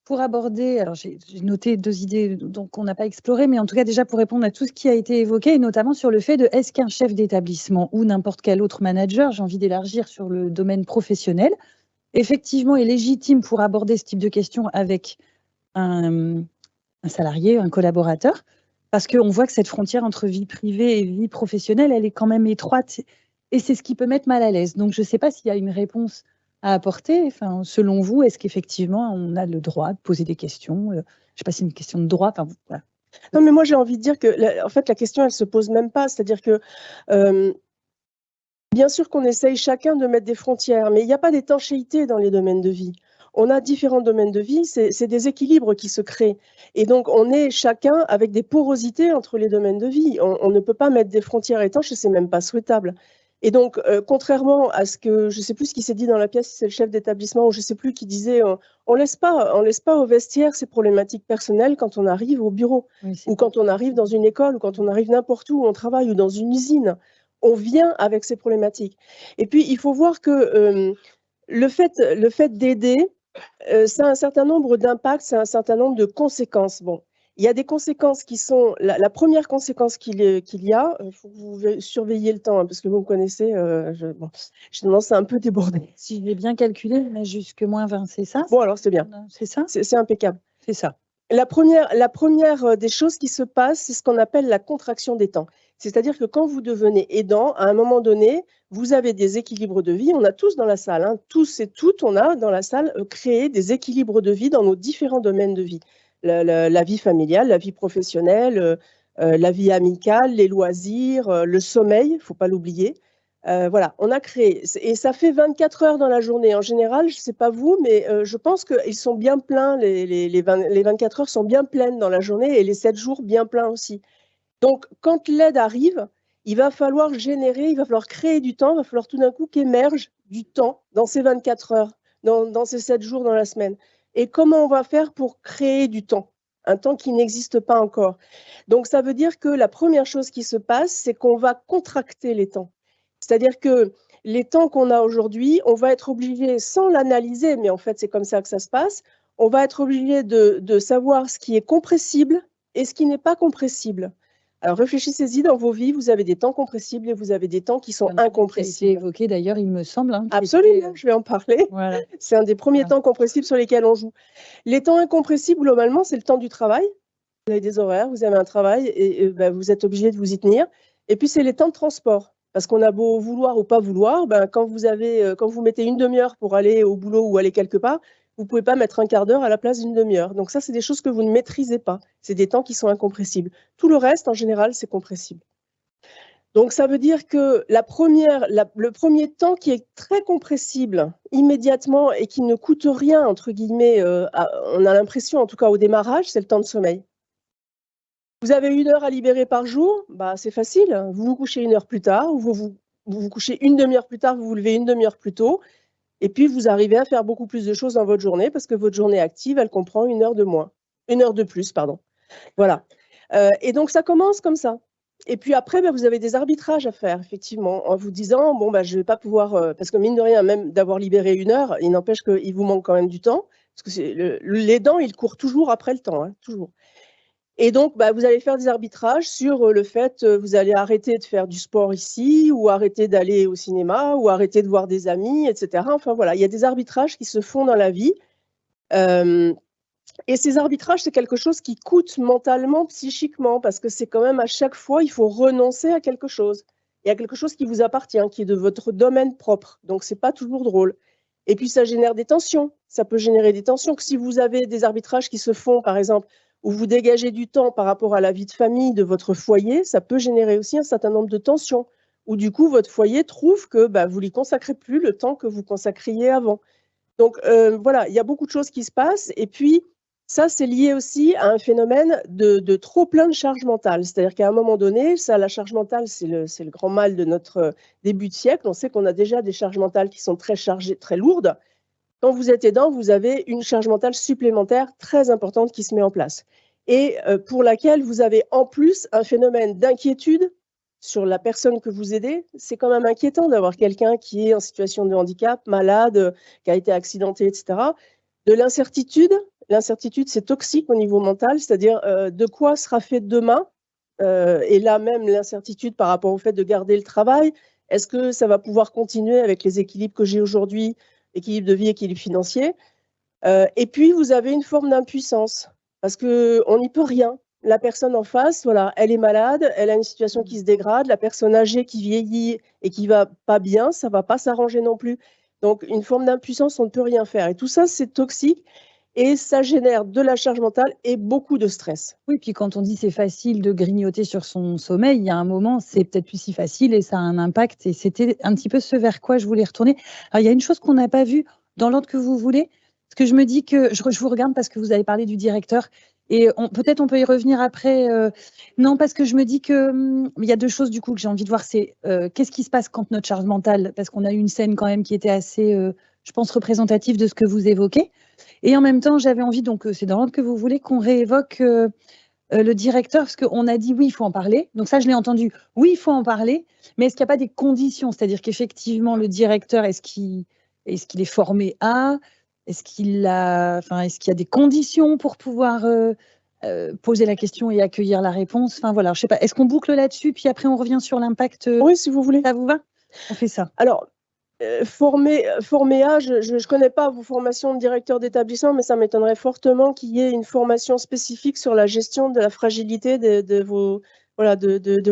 Pour aborder, alors j'ai noté 2 idées donc on n'a pas exploré, mais en tout cas déjà pour répondre à tout ce qui a été évoqué, et notamment sur le fait de est-ce qu'un chef d'établissement ou n'importe quel autre manager, j'ai envie d'élargir sur le domaine professionnel, effectivement est légitime pour aborder ce type de questions avec un salarié, un collaborateur, parce qu'on voit que cette frontière entre vie privée et vie professionnelle, elle est quand même étroite, et c'est ce qui peut mettre mal à l'aise. Donc je ne sais pas s'il y a une réponse à apporter. Enfin, selon vous, est-ce qu'effectivement on a le droit de poser des questions? Je ne sais pas si c'est une question de droit. Enfin, voilà. Non, mais moi j'ai envie de dire que en fait la question elle se pose même pas, c'est-à-dire que bien sûr qu'on essaye chacun de mettre des frontières, mais il n'y a pas d'étanchéité dans les domaines de vie. On a différents domaines de vie, c'est des équilibres qui se créent. Et donc, on est chacun avec des porosités entre les domaines de vie. On ne peut pas mettre des frontières étanches et c'est même pas souhaitable. Et donc, contrairement à ce que, je ne sais plus ce qui s'est dit dans la pièce, si c'est le chef d'établissement ou je ne sais plus qui disait, on laisse pas au vestiaire ces problématiques personnelles quand on arrive au bureau, ou quand on arrive dans une école, ou quand on arrive n'importe où on travaille, ou dans une usine. On vient avec ces problématiques. Et puis, il faut voir que le fait d'aider, ça a un certain nombre d'impacts, ça a un certain nombre de conséquences. Bon, il y a des conséquences qui sont, la première conséquence qu'il y a, il faut que vous surveillez le temps, hein, parce que vous me connaissez, j'ai tendance à un peu déborder. Si j'ai bien calculé, on a jusque moins 20, c'est ça? Bon, alors c'est bien. C'est ça? C'est impeccable. C'est ça. La première des choses qui se passe, c'est ce qu'on appelle la contraction des temps. C'est-à-dire que quand vous devenez aidant, à un moment donné, vous avez des équilibres de vie. On a tous dans la salle, hein, tous et toutes, on a dans la salle créé des équilibres de vie dans nos différents domaines de vie. La vie familiale, la vie professionnelle, la vie amicale, les loisirs, le sommeil, il ne faut pas l'oublier. Voilà, on a créé. Et ça fait 24 heures dans la journée. En général, je ne sais pas vous, mais je pense qu'ils sont bien pleins. Les 24 heures sont bien pleines dans la journée et les 7 jours bien pleins aussi. Donc, quand l'aide arrive, il va falloir générer, il va falloir créer du temps, il va falloir tout d'un coup qu'émerge du temps dans ces 24 heures, dans ces 7 jours dans la semaine. Et comment on va faire pour créer du temps? Un temps qui n'existe pas encore. Donc, ça veut dire que la première chose qui se passe, c'est qu'on va contracter les temps. C'est-à-dire que les temps qu'on a aujourd'hui, on va être obligé, sans l'analyser, mais en fait, c'est comme ça que ça se passe, on va être obligé de savoir ce qui est compressible et ce qui n'est pas compressible. Alors, réfléchissez-y, dans vos vies, vous avez des temps compressibles et vous avez des temps qui sont incompressibles. C'est évoqué d'ailleurs, il me semble. Hein, absolument, je vais en parler. Voilà. C'est un des premiers temps compressibles sur lesquels on joue. Les temps incompressibles, globalement, c'est le temps du travail. Vous avez des horaires, vous avez un travail et vous êtes obligé de vous y tenir. Et puis, c'est les temps de transport. Parce qu'on a beau vouloir ou pas vouloir, quand vous mettez une demi-heure pour aller au boulot ou aller quelque part, vous ne pouvez pas mettre un quart d'heure à la place d'une demi-heure. Donc ça, c'est des choses que vous ne maîtrisez pas. C'est des temps qui sont incompressibles. Tout le reste, en général, c'est compressible. Donc, ça veut dire que le premier temps qui est très compressible immédiatement et qui ne coûte rien, entre guillemets, on a l'impression, en tout cas au démarrage, c'est le temps de sommeil. Vous avez 1 heure à libérer par jour, bah, c'est facile. Vous vous couchez 1 heure plus tard, ou vous vous couchez une demi-heure plus tard, vous vous levez une demi-heure plus tôt, et puis vous arrivez à faire beaucoup plus de choses dans votre journée parce que votre journée active, elle comprend 1 heure de moins, 1 heure de plus, pardon. Voilà. Et donc, ça commence comme ça. Et puis après, vous avez des arbitrages à faire, effectivement, en vous disant, bon, je ne vais pas pouvoir, parce que mine de rien, même d'avoir libéré 1 heure, il n'empêche qu'il vous manque quand même du temps, parce que les dents, ils courent toujours après le temps, hein, toujours. Et donc, vous allez faire des arbitrages sur le fait, vous allez arrêter de faire du sport ici, ou arrêter d'aller au cinéma, ou arrêter de voir des amis, etc. Enfin voilà, il y a des arbitrages qui se font dans la vie. Et ces arbitrages, c'est quelque chose qui coûte mentalement, psychiquement, parce que c'est quand même à chaque fois, il faut renoncer à quelque chose. Il y a quelque chose qui vous appartient, qui est de votre domaine propre. Donc, ce n'est pas toujours drôle. Et puis, ça génère des tensions. Ça peut générer des tensions. Que si vous avez des arbitrages qui se font, par exemple, où vous dégagez du temps par rapport à la vie de famille de votre foyer, ça peut générer aussi un certain nombre de tensions. Où du coup, votre foyer trouve que vous ne lui consacrez plus le temps que vous consacriez avant. Donc, voilà, il y a beaucoup de choses qui se passent. Et puis, ça, c'est lié aussi à un phénomène de trop plein de charge mentale. C'est-à-dire qu'à un moment donné, la charge mentale, c'est le grand mal de notre début de siècle. On sait qu'on a déjà des charges mentales qui sont très chargées, très lourdes. Quand vous êtes aidant, vous avez une charge mentale supplémentaire très importante qui se met en place. Et pour laquelle vous avez en plus un phénomène d'inquiétude sur la personne que vous aidez. C'est quand même inquiétant d'avoir quelqu'un qui est en situation de handicap, malade, qui a été accidenté, etc. De l'incertitude. L'incertitude, c'est toxique au niveau mental, c'est-à-dire de quoi sera fait demain. Et là même, l'incertitude par rapport au fait de garder le travail. Est-ce que ça va pouvoir continuer avec les équilibres que j'ai aujourd'hui, équilibre de vie, équilibre financier. Et puis, vous avez une forme d'impuissance, parce qu'on n'y peut rien. La personne en face, voilà, elle est malade, elle a une situation qui se dégrade, la personne âgée qui vieillit et qui ne va pas bien, ça ne va pas s'arranger non plus. Donc, une forme d'impuissance, on ne peut rien faire. Et tout ça, c'est toxique. Et ça génère de la charge mentale et beaucoup de stress. Oui, puis quand on dit c'est facile de grignoter sur son sommeil, il y a un moment, c'est peut-être plus si facile et ça a un impact. Et c'était un petit peu ce vers quoi je voulais retourner. Alors, il y a une chose qu'on n'a pas vue dans l'ordre que vous voulez. Parce que je me dis que, je vous regarde parce que vous avez parlé du directeur. Et peut-être on peut y revenir après. Non, parce que je me dis que il y a 2 choses du coup que j'ai envie de voir. C'est qu'est-ce qui se passe quand notre charge mentale, parce qu'on a eu une scène quand même qui était assez, je pense, représentative de ce que vous évoquez. Et en même temps, j'avais envie, donc c'est dans l'ordre que vous voulez, qu'on réévoque le directeur, parce qu'on a dit oui, il faut en parler. Donc ça, je l'ai entendu, oui, il faut en parler, mais est-ce qu'il n'y a pas des conditions? C'est-à-dire qu'effectivement, le directeur, est-ce qu'il est formé à? Est-ce qu'il y a des conditions pour pouvoir poser la question et accueillir la réponse? Enfin voilà, je sais pas, est-ce qu'on boucle là-dessus, puis après on revient sur l'impact? Oui, si vous voulez. Ça vous va? On fait ça. Alors, formé à, je ne connais pas vos formations de directeur d'établissement, mais ça m'étonnerait fortement qu'il y ait une formation spécifique sur la gestion de la fragilité de vos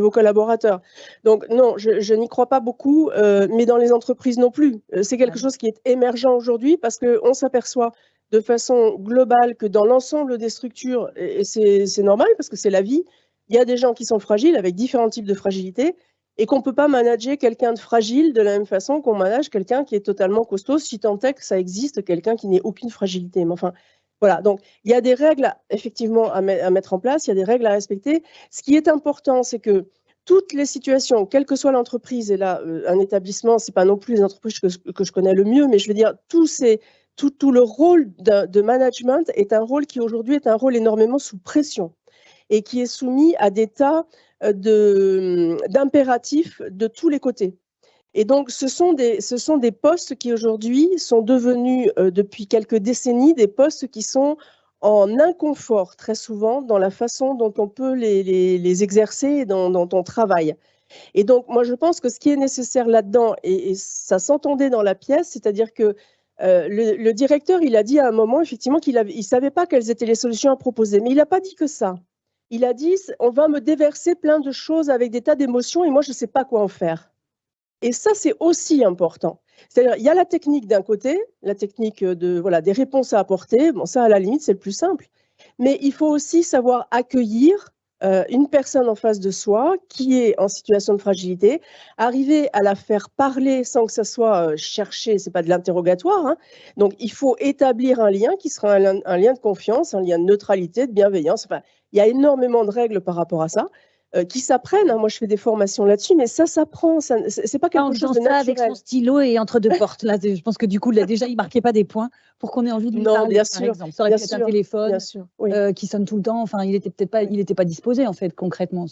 collaborateurs. Donc non, je n'y crois pas beaucoup, mais dans les entreprises non plus. C'est quelque chose qui est émergent aujourd'hui parce qu'on s'aperçoit de façon globale que dans l'ensemble des structures, et c'est normal parce que c'est la vie, il y a des gens qui sont fragiles avec différents types de fragilité, et qu'on ne peut pas manager quelqu'un de fragile de la même façon qu'on manage quelqu'un qui est totalement costaud, si tant est que ça existe, quelqu'un qui n'ait aucune fragilité. Mais enfin, voilà. Donc, il y a des règles, effectivement, à mettre en place, il y a des règles à respecter. Ce qui est important, c'est que toutes les situations, quelle que soit l'entreprise, et là, un établissement, ce n'est pas non plus les entreprises que je connais le mieux, mais je veux dire, tout le rôle de management est un rôle qui, aujourd'hui, est un rôle énormément sous pression et qui est soumis à des tas d'impératifs de tous les côtés. Et donc, ce sont des postes qui aujourd'hui sont devenus, depuis quelques décennies, des postes qui sont en inconfort très souvent dans la façon dont on peut les exercer et dont on travaille. Et donc, moi, je pense que ce qui est nécessaire là-dedans, et ça s'entendait dans la pièce, c'est-à-dire que le directeur, il a dit à un moment, effectivement, qu'il ne savait pas quelles étaient les solutions à proposer, mais il n'a pas dit que ça. Il a dit, on va me déverser plein de choses avec des tas d'émotions et moi, je ne sais pas quoi en faire. Et ça, c'est aussi important. C'est-à-dire, il y a la technique d'un côté, la technique des réponses à apporter. Bon, ça, à la limite, c'est le plus simple. Mais il faut aussi savoir accueillir une personne en face de soi qui est en situation de fragilité, arriver à la faire parler sans que ça soit cherché, c'est pas de l'interrogatoire, hein. Donc il faut établir un lien qui sera un lien de confiance, un lien de neutralité, de bienveillance. Enfin, il y a énormément de règles par rapport à ça. Qui s'apprennent, hein. Moi je fais des formations là-dessus, mais ça s'apprend, c'est pas quelque chose de naturel. Avec son stylo et entre deux portes. Là, je pense que du coup, là, déjà, il marquait pas des points pour qu'on ait envie de lui parler, bien par sûr, exemple. Ça aurait pu être un téléphone qui sonne tout le temps. Enfin, il était pas disposé en fait concrètement.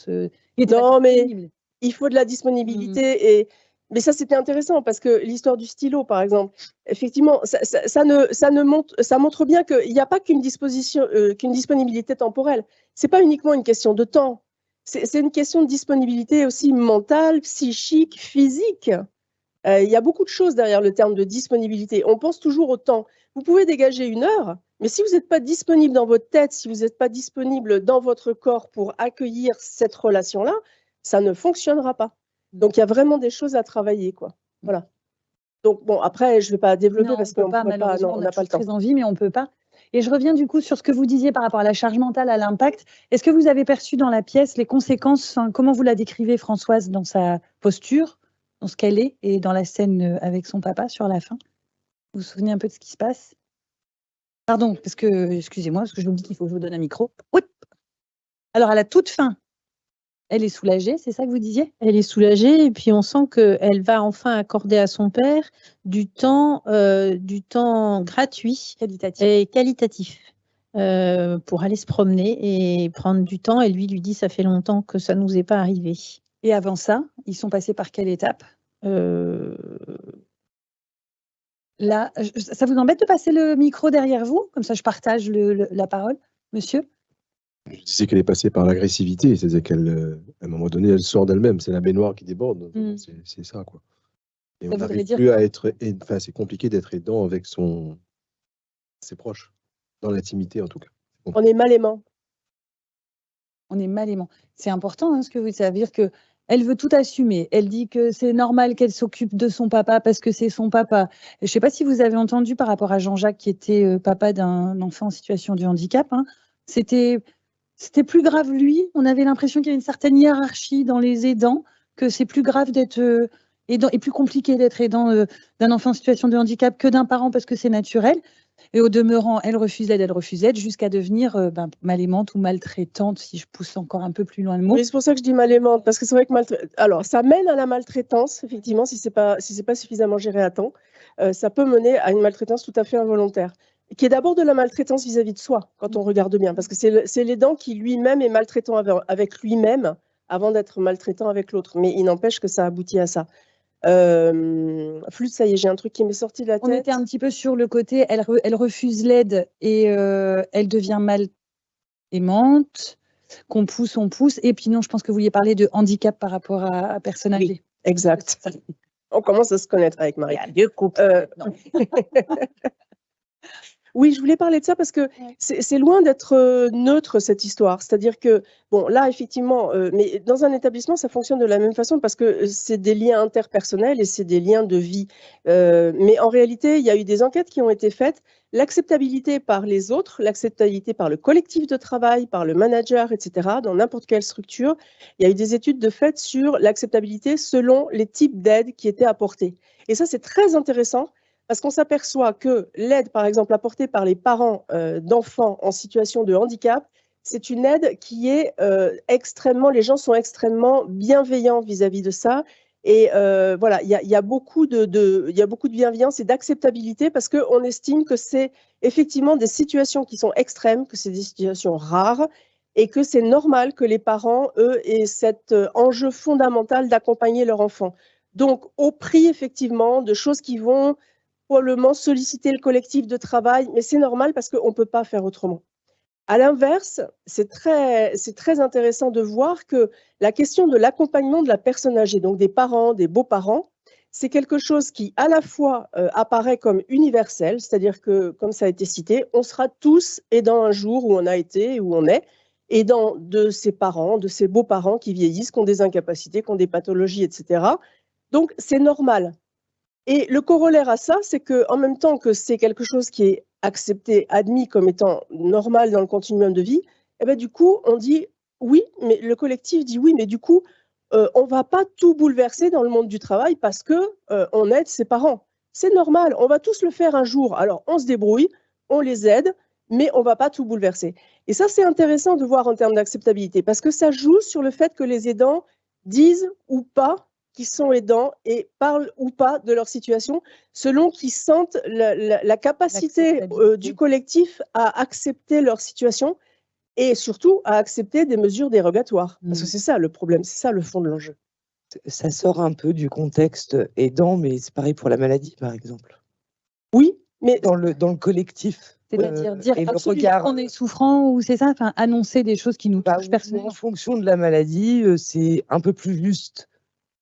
Non, mais il faut de la disponibilité mais ça c'était intéressant parce que l'histoire du stylo, par exemple, effectivement, ça montre bien qu'il n'y a pas qu'une disponibilité temporelle. C'est pas uniquement une question de temps. C'est une question de disponibilité aussi mentale, psychique, physique. Il y a beaucoup de choses derrière le terme de disponibilité. On pense toujours au temps. Vous pouvez dégager 1 heure, mais si vous n'êtes pas disponible dans votre tête, si vous n'êtes pas disponible dans votre corps pour accueillir cette relation-là, ça ne fonctionnera pas. Donc, il y a vraiment des choses à travailler, quoi. Voilà. Donc, bon, après, je ne vais pas développer parce qu'on n'a pas le temps. Très envie, mais on ne peut pas. Et je reviens du coup sur ce que vous disiez par rapport à la charge mentale, à l'impact. Est-ce que vous avez perçu dans la pièce les conséquences, comment vous la décrivez, Françoise, dans sa posture, dans ce qu'elle est, et dans la scène avec son papa sur la fin? Vous vous souvenez un peu de ce qui se passe? Pardon, parce que, excusez-moi, parce que je vous dis qu'il faut que je vous donne un micro. Ouip. Alors, à la toute fin, elle est soulagée, c'est ça que vous disiez? Elle est soulagée et puis on sent qu'elle va enfin accorder à son père du temps gratuit et qualitatif pour aller se promener et prendre du temps. Et lui dit, ça fait longtemps que ça ne nous est pas arrivé. Et avant ça, ils sont passés par quelle étape? Là, ça vous embête de passer le micro derrière vous? Comme ça, je partage la parole, monsieur. Je disais qu'elle est passée par l'agressivité, c'est-à-dire qu'à un moment donné, elle sort d'elle-même, c'est la baignoire qui déborde, c'est ça, quoi. Et on n'arrive plus à être, enfin, c'est compliqué d'être aidant avec ses proches, dans l'intimité en tout cas. On est mal aimant. On est mal aimant. C'est important, hein, ce que vous dites, ça veut dire que elle veut tout assumer. Elle dit que c'est normal qu'elle s'occupe de son papa parce que c'est son papa. Je ne sais pas si vous avez entendu par rapport à Jean-Jacques qui était papa d'un enfant en situation de handicap, hein. C'était plus grave, lui. On avait l'impression qu'il y avait une certaine hiérarchie dans les aidants, que c'est plus grave d'être aidant et plus compliqué d'être aidant d'un enfant en situation de handicap que d'un parent parce que c'est naturel. Et au demeurant, elle refuse l'aide, jusqu'à devenir mal aimante ou maltraitante, si je pousse encore un peu plus loin le mot. Oui, c'est pour ça que je dis mal aimante, parce que c'est vrai que alors, ça mène à la maltraitance, effectivement, si c'est pas suffisamment géré à temps. Ça peut mener à une maltraitance tout à fait involontaire, qui est d'abord de la maltraitance vis-à-vis de soi, quand on regarde bien, parce que c'est l'aidant qui lui-même est maltraitant avec lui-même avant d'être maltraitant avec l'autre. Mais il n'empêche que ça aboutit à ça. Flûte, ça y est, j'ai un truc qui m'est sorti de la tête. On était un petit peu sur le côté, elle refuse l'aide et elle devient mal aimante, qu'on pousse, on pousse. Et puis non, je pense que vous vouliez parler de handicap par rapport à personne âgée. Oui, exact. On commence à se connaître avec Marie. Oui, je voulais parler de ça parce que c'est loin d'être neutre, cette histoire. C'est-à-dire que, bon, là, effectivement, mais dans un établissement, ça fonctionne de la même façon parce que c'est des liens interpersonnels et c'est des liens de vie. Mais en réalité, il y a eu des enquêtes qui ont été faites. L'acceptabilité par les autres, l'acceptabilité par le collectif de travail, par le manager, etc., dans n'importe quelle structure, il y a eu des études de fait sur l'acceptabilité selon les types d'aides qui étaient apportées. Et ça, c'est très intéressant. Parce qu'on s'aperçoit que l'aide, par exemple, apportée par les parents d'enfants en situation de handicap, c'est une aide qui est les gens sont extrêmement bienveillants vis-à-vis de ça. Et voilà, il y a beaucoup de bienveillance et d'acceptabilité parce qu'on estime que c'est effectivement des situations qui sont extrêmes, que c'est des situations rares et que c'est normal que les parents, eux, aient cet enjeu fondamental d'accompagner leur enfant. Donc, au prix, effectivement, de choses qui vont probablement solliciter le collectif de travail, mais c'est normal parce qu'on ne peut pas faire autrement. À l'inverse, c'est très intéressant de voir que la question de l'accompagnement de la personne âgée, donc des parents, des beaux-parents, c'est quelque chose qui à la fois apparaît comme universel, c'est-à-dire que, comme ça a été cité, on sera tous aidants un jour où on a été, où on est, aidants de ses parents, de ses beaux-parents qui vieillissent, qui ont des incapacités, qui ont des pathologies, etc. Donc, c'est normal. Et le corollaire à ça, c'est qu'en même temps que c'est quelque chose qui est accepté, admis comme étant normal dans le continuum de vie, eh bien, du coup, on dit oui, mais le collectif dit oui, mais du coup, on ne va pas tout bouleverser dans le monde du travail parce que on aide ses parents. C'est normal, on va tous le faire un jour. Alors, on se débrouille, on les aide, mais on ne va pas tout bouleverser. Et ça, c'est intéressant de voir en termes d'acceptabilité parce que ça joue sur le fait que les aidants disent ou pas qu'ils sont aidants et parlent ou pas de leur situation selon qu'ils sentent la capacité du collectif à accepter leur situation et surtout à accepter des mesures dérogatoires. Parce que c'est ça le problème, c'est ça le fond de l'enjeu. Ça sort un peu du contexte aidant, mais c'est pareil pour la maladie, par exemple. Oui, mais dans le collectif. C'est-à-dire dire et le absolument regard, qu'on est souffrant, ou c'est ça, enfin, annoncer des choses qui nous touchent personnellement. en fonction de la maladie, c'est un peu plus juste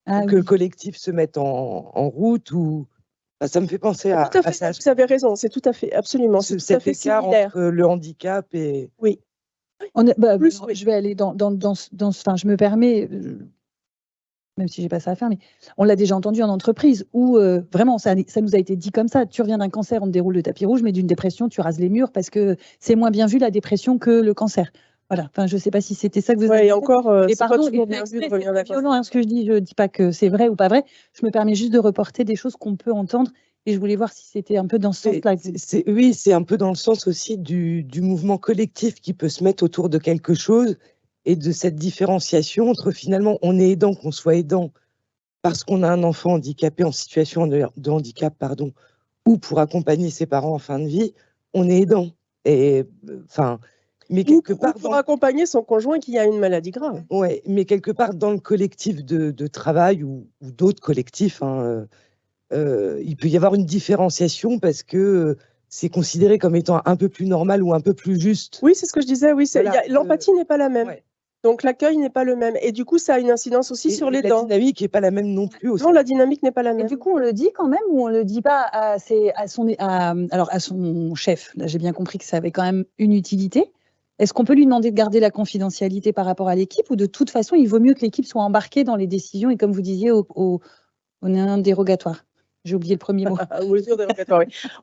que le collectif se mette en route. Ou ça me fait penser à, tout à fait, ça. Vous avez raison, c'est tout à fait, absolument, c'est tout à fait écart similaire. entre le handicap et... Oui. Je vais aller enfin, je me permets, même si j'ai pas ça à faire, mais on l'a déjà entendu en entreprise où vraiment ça nous a été dit comme ça. Tu reviens d'un cancer, on te déroule le tapis rouge, mais d'une dépression, tu rases les murs parce que c'est moins bien vu la dépression que le cancer. Voilà. Enfin, je sais pas si c'était ça que vous avez dit. Et encore, et c'est pas pardon, toujours bien vu de revenir d'un violent, hein, ce que je dis pas que c'est vrai ou pas vrai. Je me permets juste de reporter des choses qu'on peut entendre. Et je voulais voir si c'était un peu dans ce sens-là. Oui, c'est un peu dans le sens aussi du mouvement collectif qui peut se mettre autour de quelque chose et de cette différenciation entre finalement on est aidant, qu'on soit aidant parce qu'on a un enfant handicapé en situation de handicap, pardon, ou pour accompagner ses parents en fin de vie, on est aidant. Et enfin, mais quelque part pour accompagner son conjoint qui a une maladie grave. Ouais, mais quelque part dans le collectif de travail ou d'autres collectifs. Hein, il peut y avoir une différenciation parce que c'est considéré comme étant un peu plus normal ou un peu plus juste. Oui, c'est ce que je disais, oui. Voilà, l'empathie n'est pas la même. Ouais. Donc l'accueil n'est pas le même. Et du coup, ça a une incidence aussi sur les dents. La dynamique n'est pas la même non plus. Aussi. Non, la dynamique n'est pas la même. Et du coup, on le dit quand même ou on le dit pas à son chef? Là, j'ai bien compris que ça avait quand même une utilité. Est-ce qu'on peut lui demander de garder la confidentialité par rapport à l'équipe ou de toute façon, il vaut mieux que l'équipe soit embarquée dans les décisions et comme vous disiez, on est un dérogatoire? J'ai oublié le premier mot.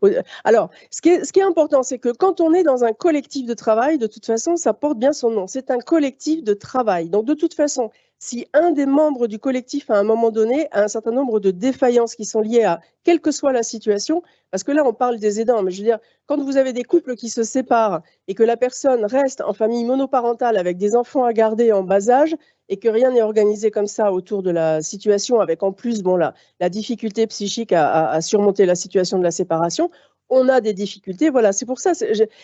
Oui. Alors, ce qui est important, c'est que quand on est dans un collectif de travail, de toute façon, ça porte bien son nom. C'est un collectif de travail. Donc, de toute façon, si un des membres du collectif, à un moment donné, a un certain nombre de défaillances qui sont liées à quelle que soit la situation, parce que là, on parle des aidants, mais je veux dire, quand vous avez des couples qui se séparent et que la personne reste en famille monoparentale avec des enfants à garder en bas âge, et que rien n'est organisé comme ça autour de la situation, avec en plus la difficulté psychique à surmonter la situation de la séparation, on a des difficultés. Voilà, c'est pour ça,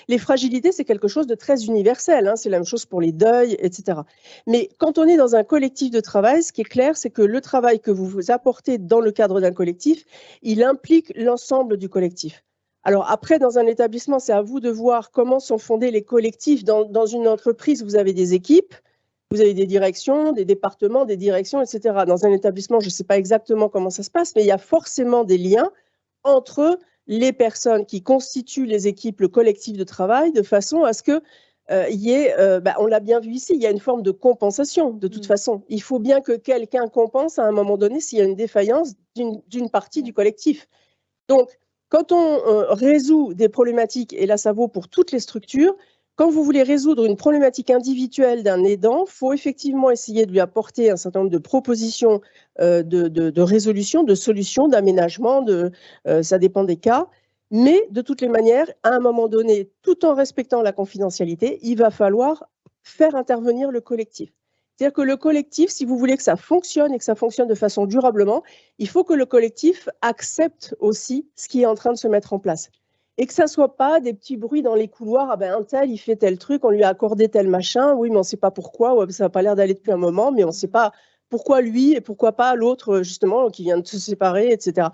les fragilités, c'est quelque chose de très universel. Hein, c'est la même chose pour les deuils, etc. Mais quand on est dans un collectif de travail, ce qui est clair, c'est que le travail que vous apportez dans le cadre d'un collectif, il implique l'ensemble du collectif. Alors après, dans un établissement, c'est à vous de voir comment sont fondés les collectifs. Dans une entreprise, vous avez des équipes, vous avez des directions, des départements, des directions, etc. Dans un établissement, je ne sais pas exactement comment ça se passe, mais il y a forcément des liens entre les personnes qui constituent les équipes, le collectif de travail, de façon à ce que y ait, on l'a bien vu ici, il y a une forme de compensation de toute façon. Il faut bien que quelqu'un compense à un moment donné s'il y a une défaillance d'une partie du collectif. Donc, quand on résout des problématiques, et là ça vaut pour toutes les structures, quand vous voulez résoudre une problématique individuelle d'un aidant, il faut effectivement essayer de lui apporter un certain nombre de propositions de résolution, de solutions, d'aménagement, ça dépend des cas. Mais de toutes les manières, à un moment donné, tout en respectant la confidentialité, il va falloir faire intervenir le collectif. C'est-à-dire que le collectif, si vous voulez que ça fonctionne et que ça fonctionne de façon durablement, il faut que le collectif accepte aussi ce qui est en train de se mettre en place. Et que ça ne soit pas des petits bruits dans les couloirs, ah ben un tel, il fait tel truc, on lui a accordé tel machin, oui, mais on ne sait pas pourquoi, ouais, ça n'a pas l'air d'aller depuis un moment, mais on ne sait pas pourquoi lui et pourquoi pas l'autre, justement, qui vient de se séparer, etc.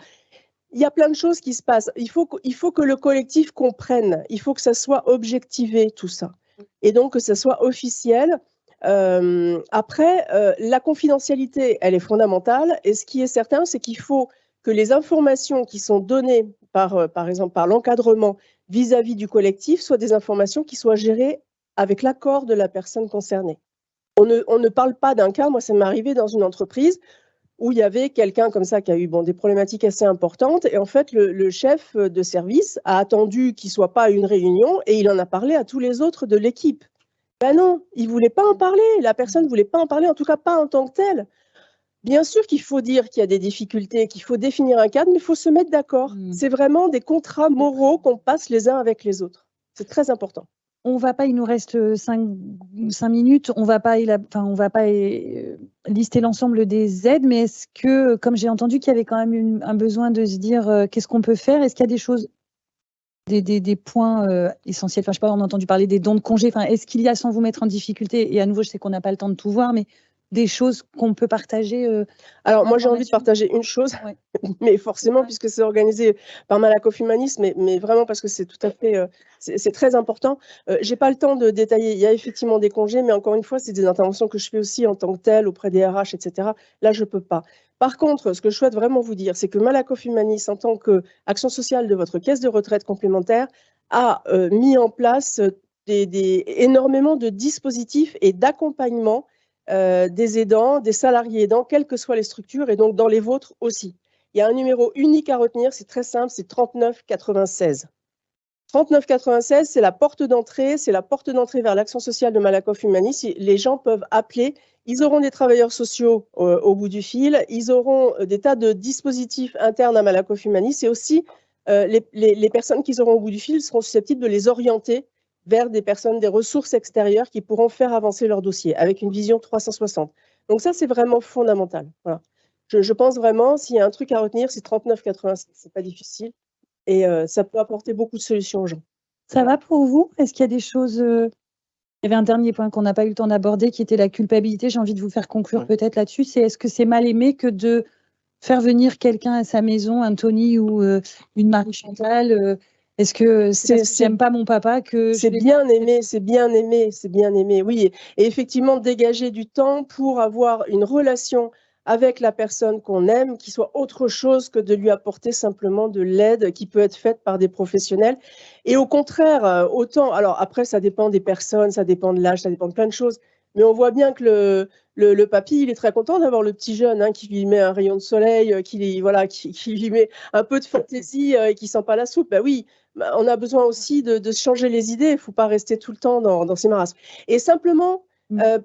Il y a plein de choses qui se passent. Il faut que le collectif comprenne, il faut que ça soit objectivé, tout ça. Et donc que ça soit officiel. Après, la confidentialité, elle est fondamentale, et ce qui est certain, c'est qu'il faut que les informations qui sont données par exemple par l'encadrement vis-à-vis du collectif soient des informations qui soient gérées avec l'accord de la personne concernée. On ne parle pas d'un cas, moi ça m'est arrivé dans une entreprise où il y avait quelqu'un comme ça qui a eu des problématiques assez importantes et en fait le chef de service a attendu qu'il ne soit pas à une réunion et il en a parlé à tous les autres de l'équipe. Ben non, il ne voulait pas en parler. La personne ne voulait pas en parler, en tout cas pas en tant que telle. Bien sûr qu'il faut dire qu'il y a des difficultés, qu'il faut définir un cadre, mais il faut se mettre d'accord. C'est vraiment des contrats moraux qu'on passe les uns avec les autres. C'est très important. On va pas, il nous reste 5 minutes, on va pas lister l'ensemble des aides, mais est-ce que, comme j'ai entendu qu'il y avait quand même un besoin de se dire qu'est-ce qu'on peut faire, est-ce qu'il y a des choses, des points essentiels, enfin je sais pas, on a entendu parler des dons de congé, enfin est-ce qu'il y a, sans vous mettre en difficulté, et à nouveau je sais qu'on n'a pas le temps de tout voir, mais des choses qu'on peut partager Alors, moi, j'ai envie de partager une chose, mais forcément, puisque c'est organisé par Malakoff Humanisme, mais vraiment parce que c'est tout à fait, c'est très important. J'ai pas le temps de détailler. Il y a effectivement des congés, mais encore une fois, c'est des interventions que je fais aussi en tant que telle, auprès des RH, etc. Là, je peux pas. Par contre, ce que je souhaite vraiment vous dire, c'est que Malakoff Humanisme, en tant qu'action sociale de votre caisse de retraite complémentaire, a mis en place énormément de dispositifs et d'accompagnement des aidants, des salariés aidants, quelles que soient les structures, et donc dans les vôtres aussi. Il y a un numéro unique à retenir, c'est très simple, c'est 39 96. 39 96, c'est la porte d'entrée, vers l'action sociale de Malakoff Humanisme. Les gens peuvent appeler, ils auront des travailleurs sociaux au bout du fil, ils auront des tas de dispositifs internes à Malakoff Humanisme, et aussi les personnes qu'ils auront au bout du fil seront susceptibles de les orienter vers des personnes, des ressources extérieures qui pourront faire avancer leur dossier avec une vision 360. Donc ça, c'est vraiment fondamental. Voilà. Je pense vraiment, s'il y a un truc à retenir, c'est 39,86. C'est pas difficile et ça peut apporter beaucoup de solutions aux gens. Ça va pour vous? Est-ce qu'il y a des choses... Il y avait un dernier point qu'on n'a pas eu le temps d'aborder qui était la culpabilité. J'ai envie de vous faire conclure peut-être là-dessus. C'est est-ce que c'est mal aimé que de faire venir quelqu'un à sa maison, un Tony ou une Marie-Chantal est-ce que j'aime pas mon papa que c'est bien aimé, c'est bien aimé, c'est bien aimé, oui. Et effectivement, dégager du temps pour avoir une relation avec la personne qu'on aime, qui soit autre chose que de lui apporter simplement de l'aide qui peut être faite par des professionnels. Et au contraire, autant, alors après, ça dépend des personnes, ça dépend de l'âge, ça dépend de plein de choses. Mais on voit bien que le papy, il est très content d'avoir le petit jeune qui lui met un rayon de soleil, qui lui met un peu de fantaisie et qui sent pas la soupe. Ben oui, on a besoin aussi de changer les idées. Il ne faut pas rester tout le temps dans ces marasmes. Et simplement,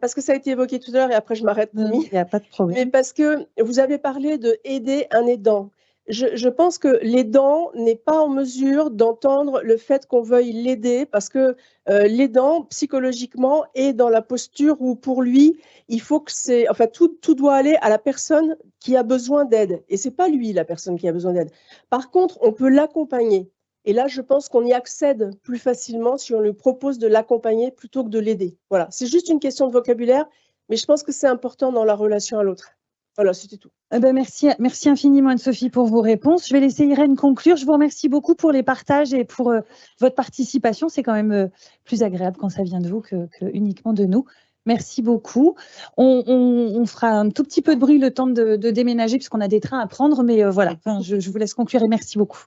parce que ça a été évoqué tout à l'heure et après je m'arrête, promis. Il n'y a pas de problème. Mais parce que vous avez parlé d'aider un aidant. Je pense que l'aidant n'est pas en mesure d'entendre le fait qu'on veuille l'aider parce que l'aidant, psychologiquement, est dans la posture où pour lui, il faut que tout doit aller à la personne qui a besoin d'aide. Et ce n'est pas lui la personne qui a besoin d'aide. Par contre, on peut l'accompagner. Et là, je pense qu'on y accède plus facilement si on lui propose de l'accompagner plutôt que de l'aider. Voilà, c'est juste une question de vocabulaire, mais je pense que c'est important dans la relation à l'autre. Voilà, c'était tout. Merci infiniment Anne-Sophie pour vos réponses. Je vais laisser Irène conclure. Je vous remercie beaucoup pour les partages et pour votre participation. C'est quand même plus agréable quand ça vient de vous que uniquement de nous. Merci beaucoup. On fera un tout petit peu de bruit le temps de déménager puisqu'on a des trains à prendre. Mais voilà, je vous laisse conclure et merci beaucoup.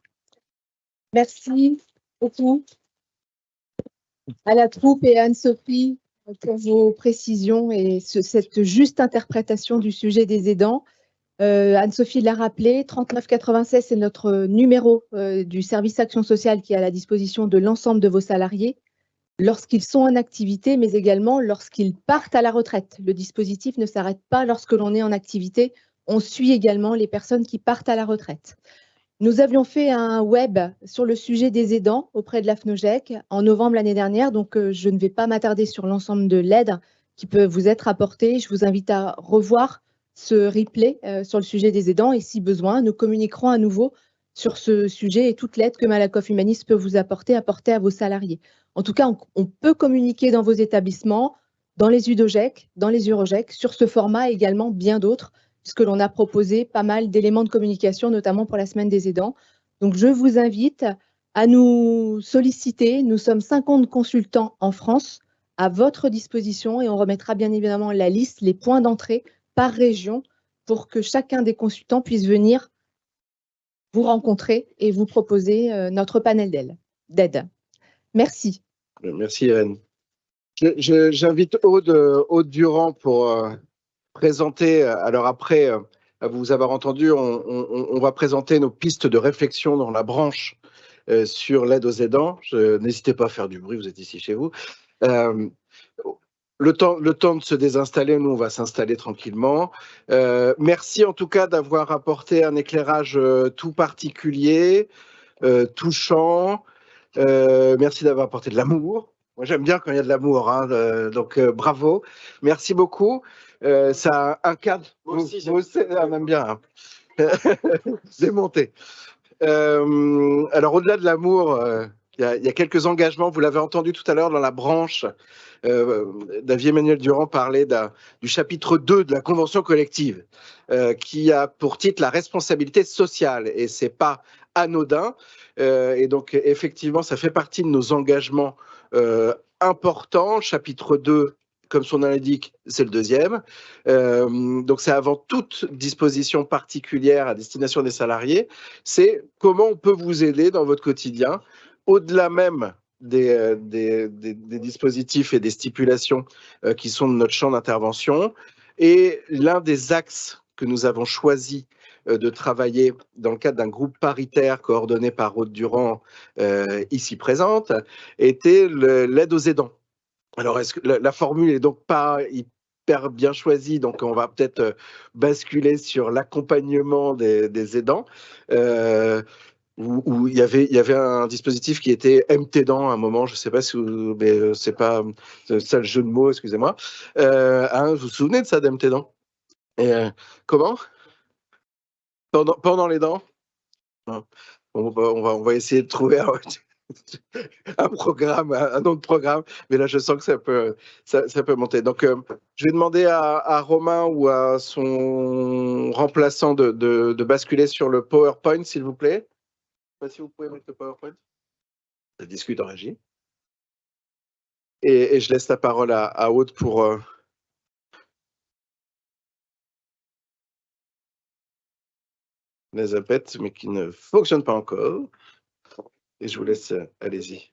Merci beaucoup à la troupe et à Anne-Sophie pour vos précisions et cette juste interprétation du sujet des aidants. Anne-Sophie l'a rappelé, 3996, c'est notre numéro du service action sociale qui est à la disposition de l'ensemble de vos salariés lorsqu'ils sont en activité, mais également lorsqu'ils partent à la retraite. Le dispositif ne s'arrête pas lorsque l'on est en activité. On suit également les personnes qui partent à la retraite. Nous avions fait un web sur le sujet des aidants auprès de la FNOGEC en novembre l'année dernière, donc je ne vais pas m'attarder sur l'ensemble de l'aide qui peut vous être apportée. Je vous invite à revoir ce replay sur le sujet des aidants et si besoin, nous communiquerons à nouveau sur ce sujet et toute l'aide que Malakoff Humanisme peut vous apporter à vos salariés. En tout cas, on peut communiquer dans vos établissements, dans les UDOGEC, dans les UROGEC, sur ce format et également bien d'autres, puisque l'on a proposé pas mal d'éléments de communication, notamment pour la semaine des aidants. Donc, je vous invite à nous solliciter. Nous sommes 50 consultants en France à votre disposition et on remettra bien évidemment la liste, les points d'entrée par région pour que chacun des consultants puisse venir vous rencontrer et vous proposer notre panel d'aide. Merci. Merci Irène. J'invite Aude Durand pour présenter, alors après vous avoir entendu, on va présenter nos pistes de réflexion dans la branche sur l'aide aux aidants. N'hésitez pas à faire du bruit, vous êtes ici chez vous. le temps de se désinstaller, nous, on va s'installer tranquillement. Merci en tout cas d'avoir apporté un éclairage tout particulier, touchant. Merci d'avoir apporté de l'amour. Moi, j'aime bien quand il y a de l'amour, hein, donc bravo. Merci beaucoup. Ça a un cadre. Moi aussi, on aime bien. Hein. Démonter. Alors, au-delà de l'amour, il y a quelques engagements. Vous l'avez entendu tout à l'heure dans la branche. David-Emmanuel Durand parlait du chapitre 2 de la convention collective, qui a pour titre la responsabilité sociale. Et ce n'est pas anodin. Et donc, effectivement, ça fait partie de nos engagements importants. Chapitre 2, comme son nom l'indique, c'est le deuxième. Donc, c'est avant toute disposition particulière à destination des salariés. C'est comment on peut vous aider dans votre quotidien, au-delà même des dispositifs et des stipulations qui sont de notre champ d'intervention. Et l'un des axes que nous avons choisi de travailler dans le cadre d'un groupe paritaire coordonné par Aude Durand, ici présente, était l'aide aux aidants. Alors, est-ce que la formule n'est donc pas hyper bien choisie, donc on va peut-être basculer sur l'accompagnement des aidants, où il y avait un dispositif qui était MTaidant à un moment, je ne sais pas si vous, mais c'est pas ça le jeu de mots, excusez-moi. Hein, vous vous souvenez de ça, d'MTaidant? Comment? Pendant les dents? Non. On va essayer de trouver un programme, un autre programme, mais là je sens que ça peut monter. Donc je vais demander à Romain ou à son remplaçant de basculer sur le PowerPoint, s'il vous plaît. Je ne sais pas si vous pouvez mettre le PowerPoint. Je discute en régie. Et je laisse la parole à Aude pour... les appets, mais qui ne fonctionne pas encore. Et je vous laisse, allez-y.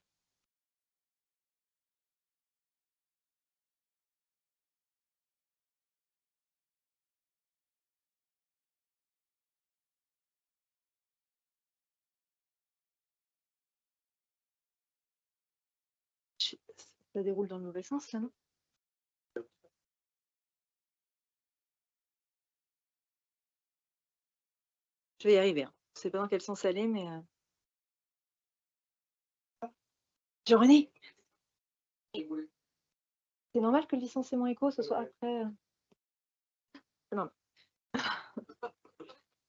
Ça déroule dans le mauvais sens, là, non? Je vais y arriver. Hein. Je ne sais pas dans quel sens aller, mais... Jean-René, c'est normal que le licenciement éco, ce soit après... Non.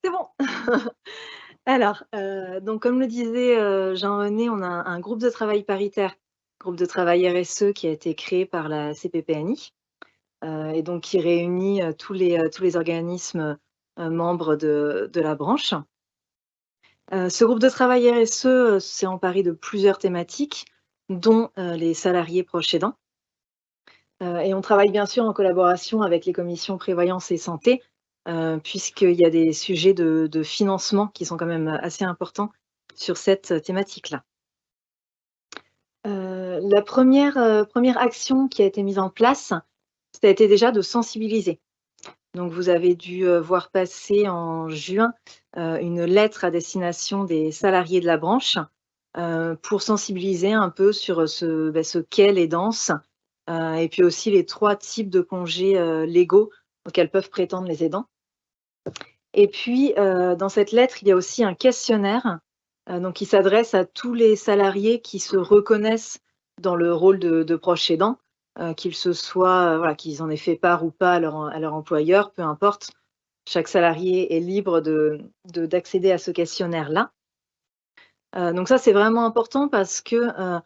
C'est bon. Alors, donc comme le disait Jean-René, on a un groupe de travail paritaire, groupe de travail RSE qui a été créé par la CPPNI et donc qui réunit tous les organismes membres de la branche. Ce groupe de travail RSE s'est emparé de plusieurs thématiques, dont les salariés proches aidants. Et on travaille bien sûr en collaboration avec les commissions prévoyance et santé, puisqu'il y a des sujets de financement qui sont quand même assez importants sur cette thématique-là. La première action qui a été mise en place, ça a été déjà de sensibiliser. Donc, vous avez dû voir passer en juin une lettre à destination des salariés de la branche pour sensibiliser un peu sur ce qu'est l'aidance et puis aussi les 3 types de congés légaux auxquels peuvent prétendre les aidants. Et puis, dans cette lettre, il y a aussi un questionnaire donc qui s'adresse à tous les salariés qui se reconnaissent dans le rôle de proche aidant, qu'ils qu'ils en aient fait part ou pas à leur employeur, peu importe. Chaque salarié est libre d'accéder à ce questionnaire-là. Donc ça, c'est vraiment important parce que,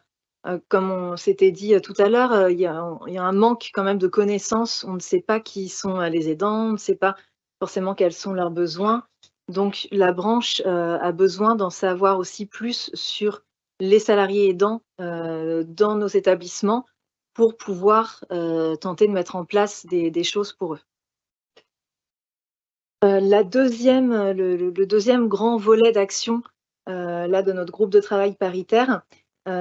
comme on s'était dit tout à l'heure, il y a un manque quand même de connaissances. On ne sait pas qui sont les aidants, on ne sait pas forcément quels sont leurs besoins. Donc la branche a besoin d'en savoir aussi plus sur les salariés aidants dans nos établissements pour pouvoir tenter de mettre en place des choses pour eux. Le deuxième grand volet d'action là, de notre groupe de travail paritaire,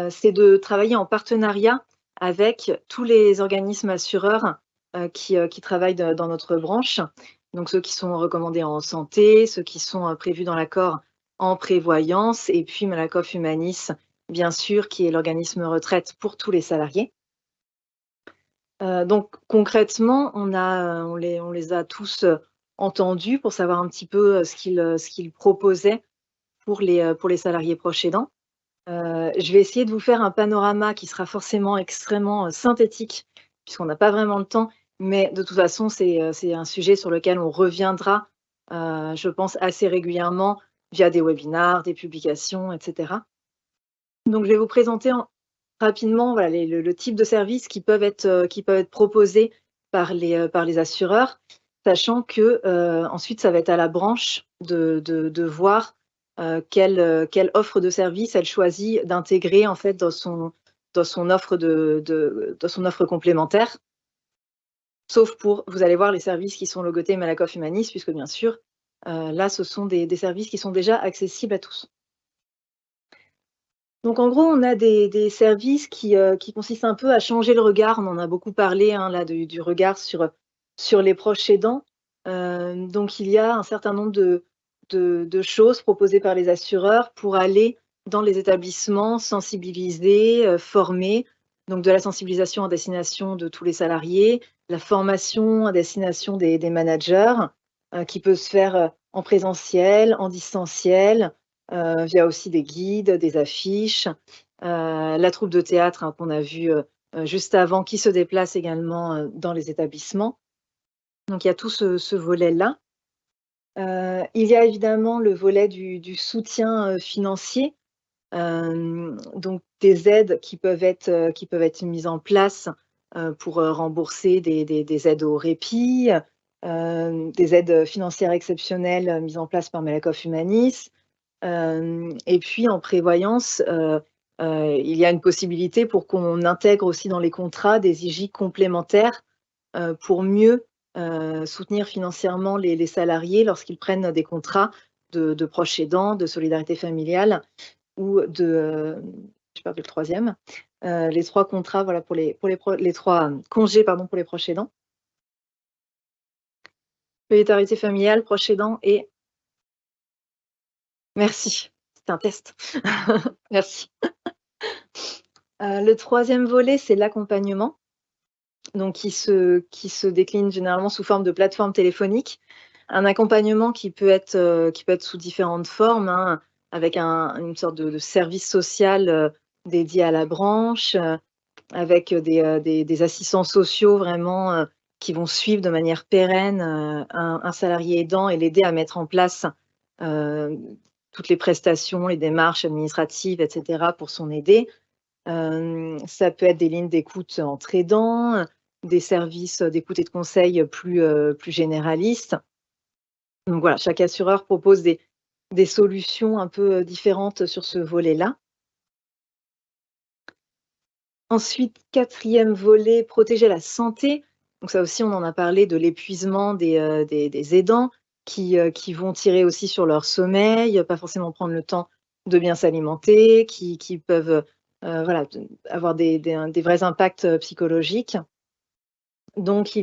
c'est de travailler en partenariat avec tous les organismes assureurs qui travaillent dans notre branche. Donc ceux qui sont recommandés en santé, ceux qui sont prévus dans l'accord en prévoyance, et puis Malakoff Humanis, bien sûr, qui est l'organisme retraite pour tous les salariés. Donc concrètement, on les a tous entendus pour savoir un petit peu ce qu'ils proposaient pour les salariés proches aidants. Je vais essayer de vous faire un panorama qui sera forcément extrêmement synthétique, puisqu'on n'a pas vraiment le temps, mais de toute façon, c'est un sujet sur lequel on reviendra, je pense, assez régulièrement via des webinars, des publications, etc. Donc, je vais vous présenter rapidement voilà, le type de services qui peuvent être proposés par les assureurs, sachant que ensuite, ça va être à la branche de voir quelle offre de service elle choisit d'intégrer en fait dans son offre dans son offre complémentaire. Sauf pour, vous allez voir, les services qui sont logotés Malakoff Humanis, puisque bien sûr, là, ce sont des services qui sont déjà accessibles à tous. Donc en gros, on a des services qui consistent un peu à changer le regard. On en a beaucoup parlé hein, là, du regard sur les proches aidants. Donc il y a un certain nombre de choses proposées par les assureurs pour aller dans les établissements, sensibiliser, former. Donc de la sensibilisation à destination de tous les salariés, la formation à destination des managers, qui peut se faire en présentiel, en distanciel, via aussi des guides, des affiches, la troupe de théâtre hein, qu'on a vue juste avant, qui se déplace également dans les établissements. Donc il y a tout ce volet-là. Il y a évidemment le volet du soutien financier, donc des aides qui peuvent être mises en place pour rembourser des aides au répit, des aides financières exceptionnelles mises en place par Malakoff Humanis. Et puis en prévoyance, il y a une possibilité pour qu'on intègre aussi dans les contrats des IJ complémentaires pour mieux soutenir financièrement les salariés lorsqu'ils prennent des contrats de proches aidants, de solidarité familiale ou je perds le troisième, les trois contrats voilà, pour les trois congés pardon, pour les proches aidants. Solidarité familiale, proches aidants et... Merci, c'est un test. Merci. Le troisième volet, c'est l'accompagnement. Donc qui se décline généralement sous forme de plateforme téléphonique. Un accompagnement qui peut être sous différentes formes, hein, avec une sorte de service social dédié à la branche, avec des assistants sociaux vraiment qui vont suivre de manière pérenne un salarié aidant et l'aider à mettre en place toutes les prestations, les démarches administratives, etc. pour son aider. Ça peut être des lignes d'écoute entre aidants, des services d'écoute et de conseil plus généralistes. Donc voilà, chaque assureur propose des solutions un peu différentes sur ce volet-là. Ensuite, quatrième volet, protéger la santé. Donc ça aussi, on en a parlé de l'épuisement des aidants qui vont tirer aussi sur leur sommeil, pas forcément prendre le temps de bien s'alimenter, qui peuvent voilà, avoir des vrais impacts psychologiques. Donc,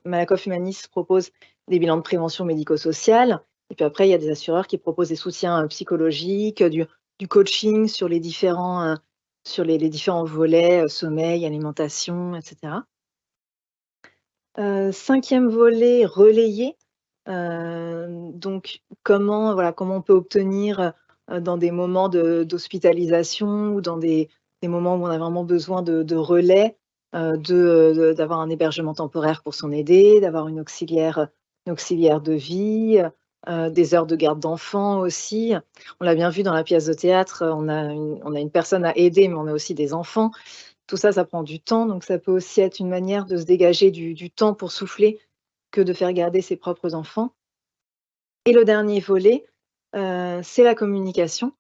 Malakoff Humanis propose des bilans de prévention médico-sociale. Et puis après, il y a des assureurs qui proposent des soutiens psychologiques, du coaching sur les différents volets, sommeil, alimentation, etc. Cinquième volet, relayer. Donc, comment on peut obtenir dans des moments d'hospitalisation ou dans des moments où on a vraiment besoin de relais, d'avoir un hébergement temporaire pour s'en aider, d'avoir une auxiliaire de vie, des heures de garde d'enfants aussi. On l'a bien vu dans la pièce de théâtre, on a une personne à aider, mais on a aussi des enfants. Tout ça, ça prend du temps, donc ça peut aussi être une manière de se dégager du temps pour souffler que de faire garder ses propres enfants. Et le dernier volet, c'est la communication.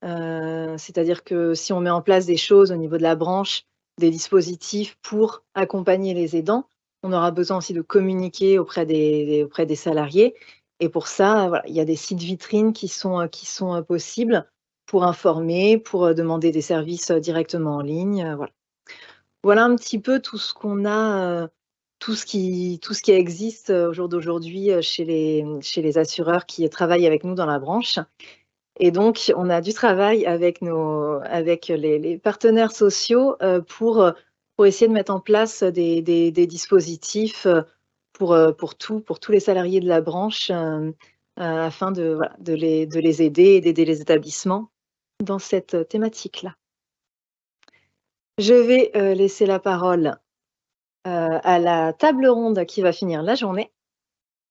C'est-à-dire que si on met en place des choses au niveau de la branche, des dispositifs pour accompagner les aidants, on aura besoin aussi de communiquer auprès des salariés. Et pour ça, voilà, il y a des sites vitrines qui sont possibles pour informer, pour demander des services directement en ligne. Voilà un petit peu tout ce qu'on a, tout ce qui existe au jour d'aujourd'hui chez les assureurs qui travaillent avec nous dans la branche. Et donc, on a du travail avec les partenaires sociaux pour pour essayer de mettre en place des dispositifs pour tous les salariés de la branche afin de les aider et d'aider les établissements dans cette thématique-là. Je vais laisser la parole à la table ronde qui va finir la journée.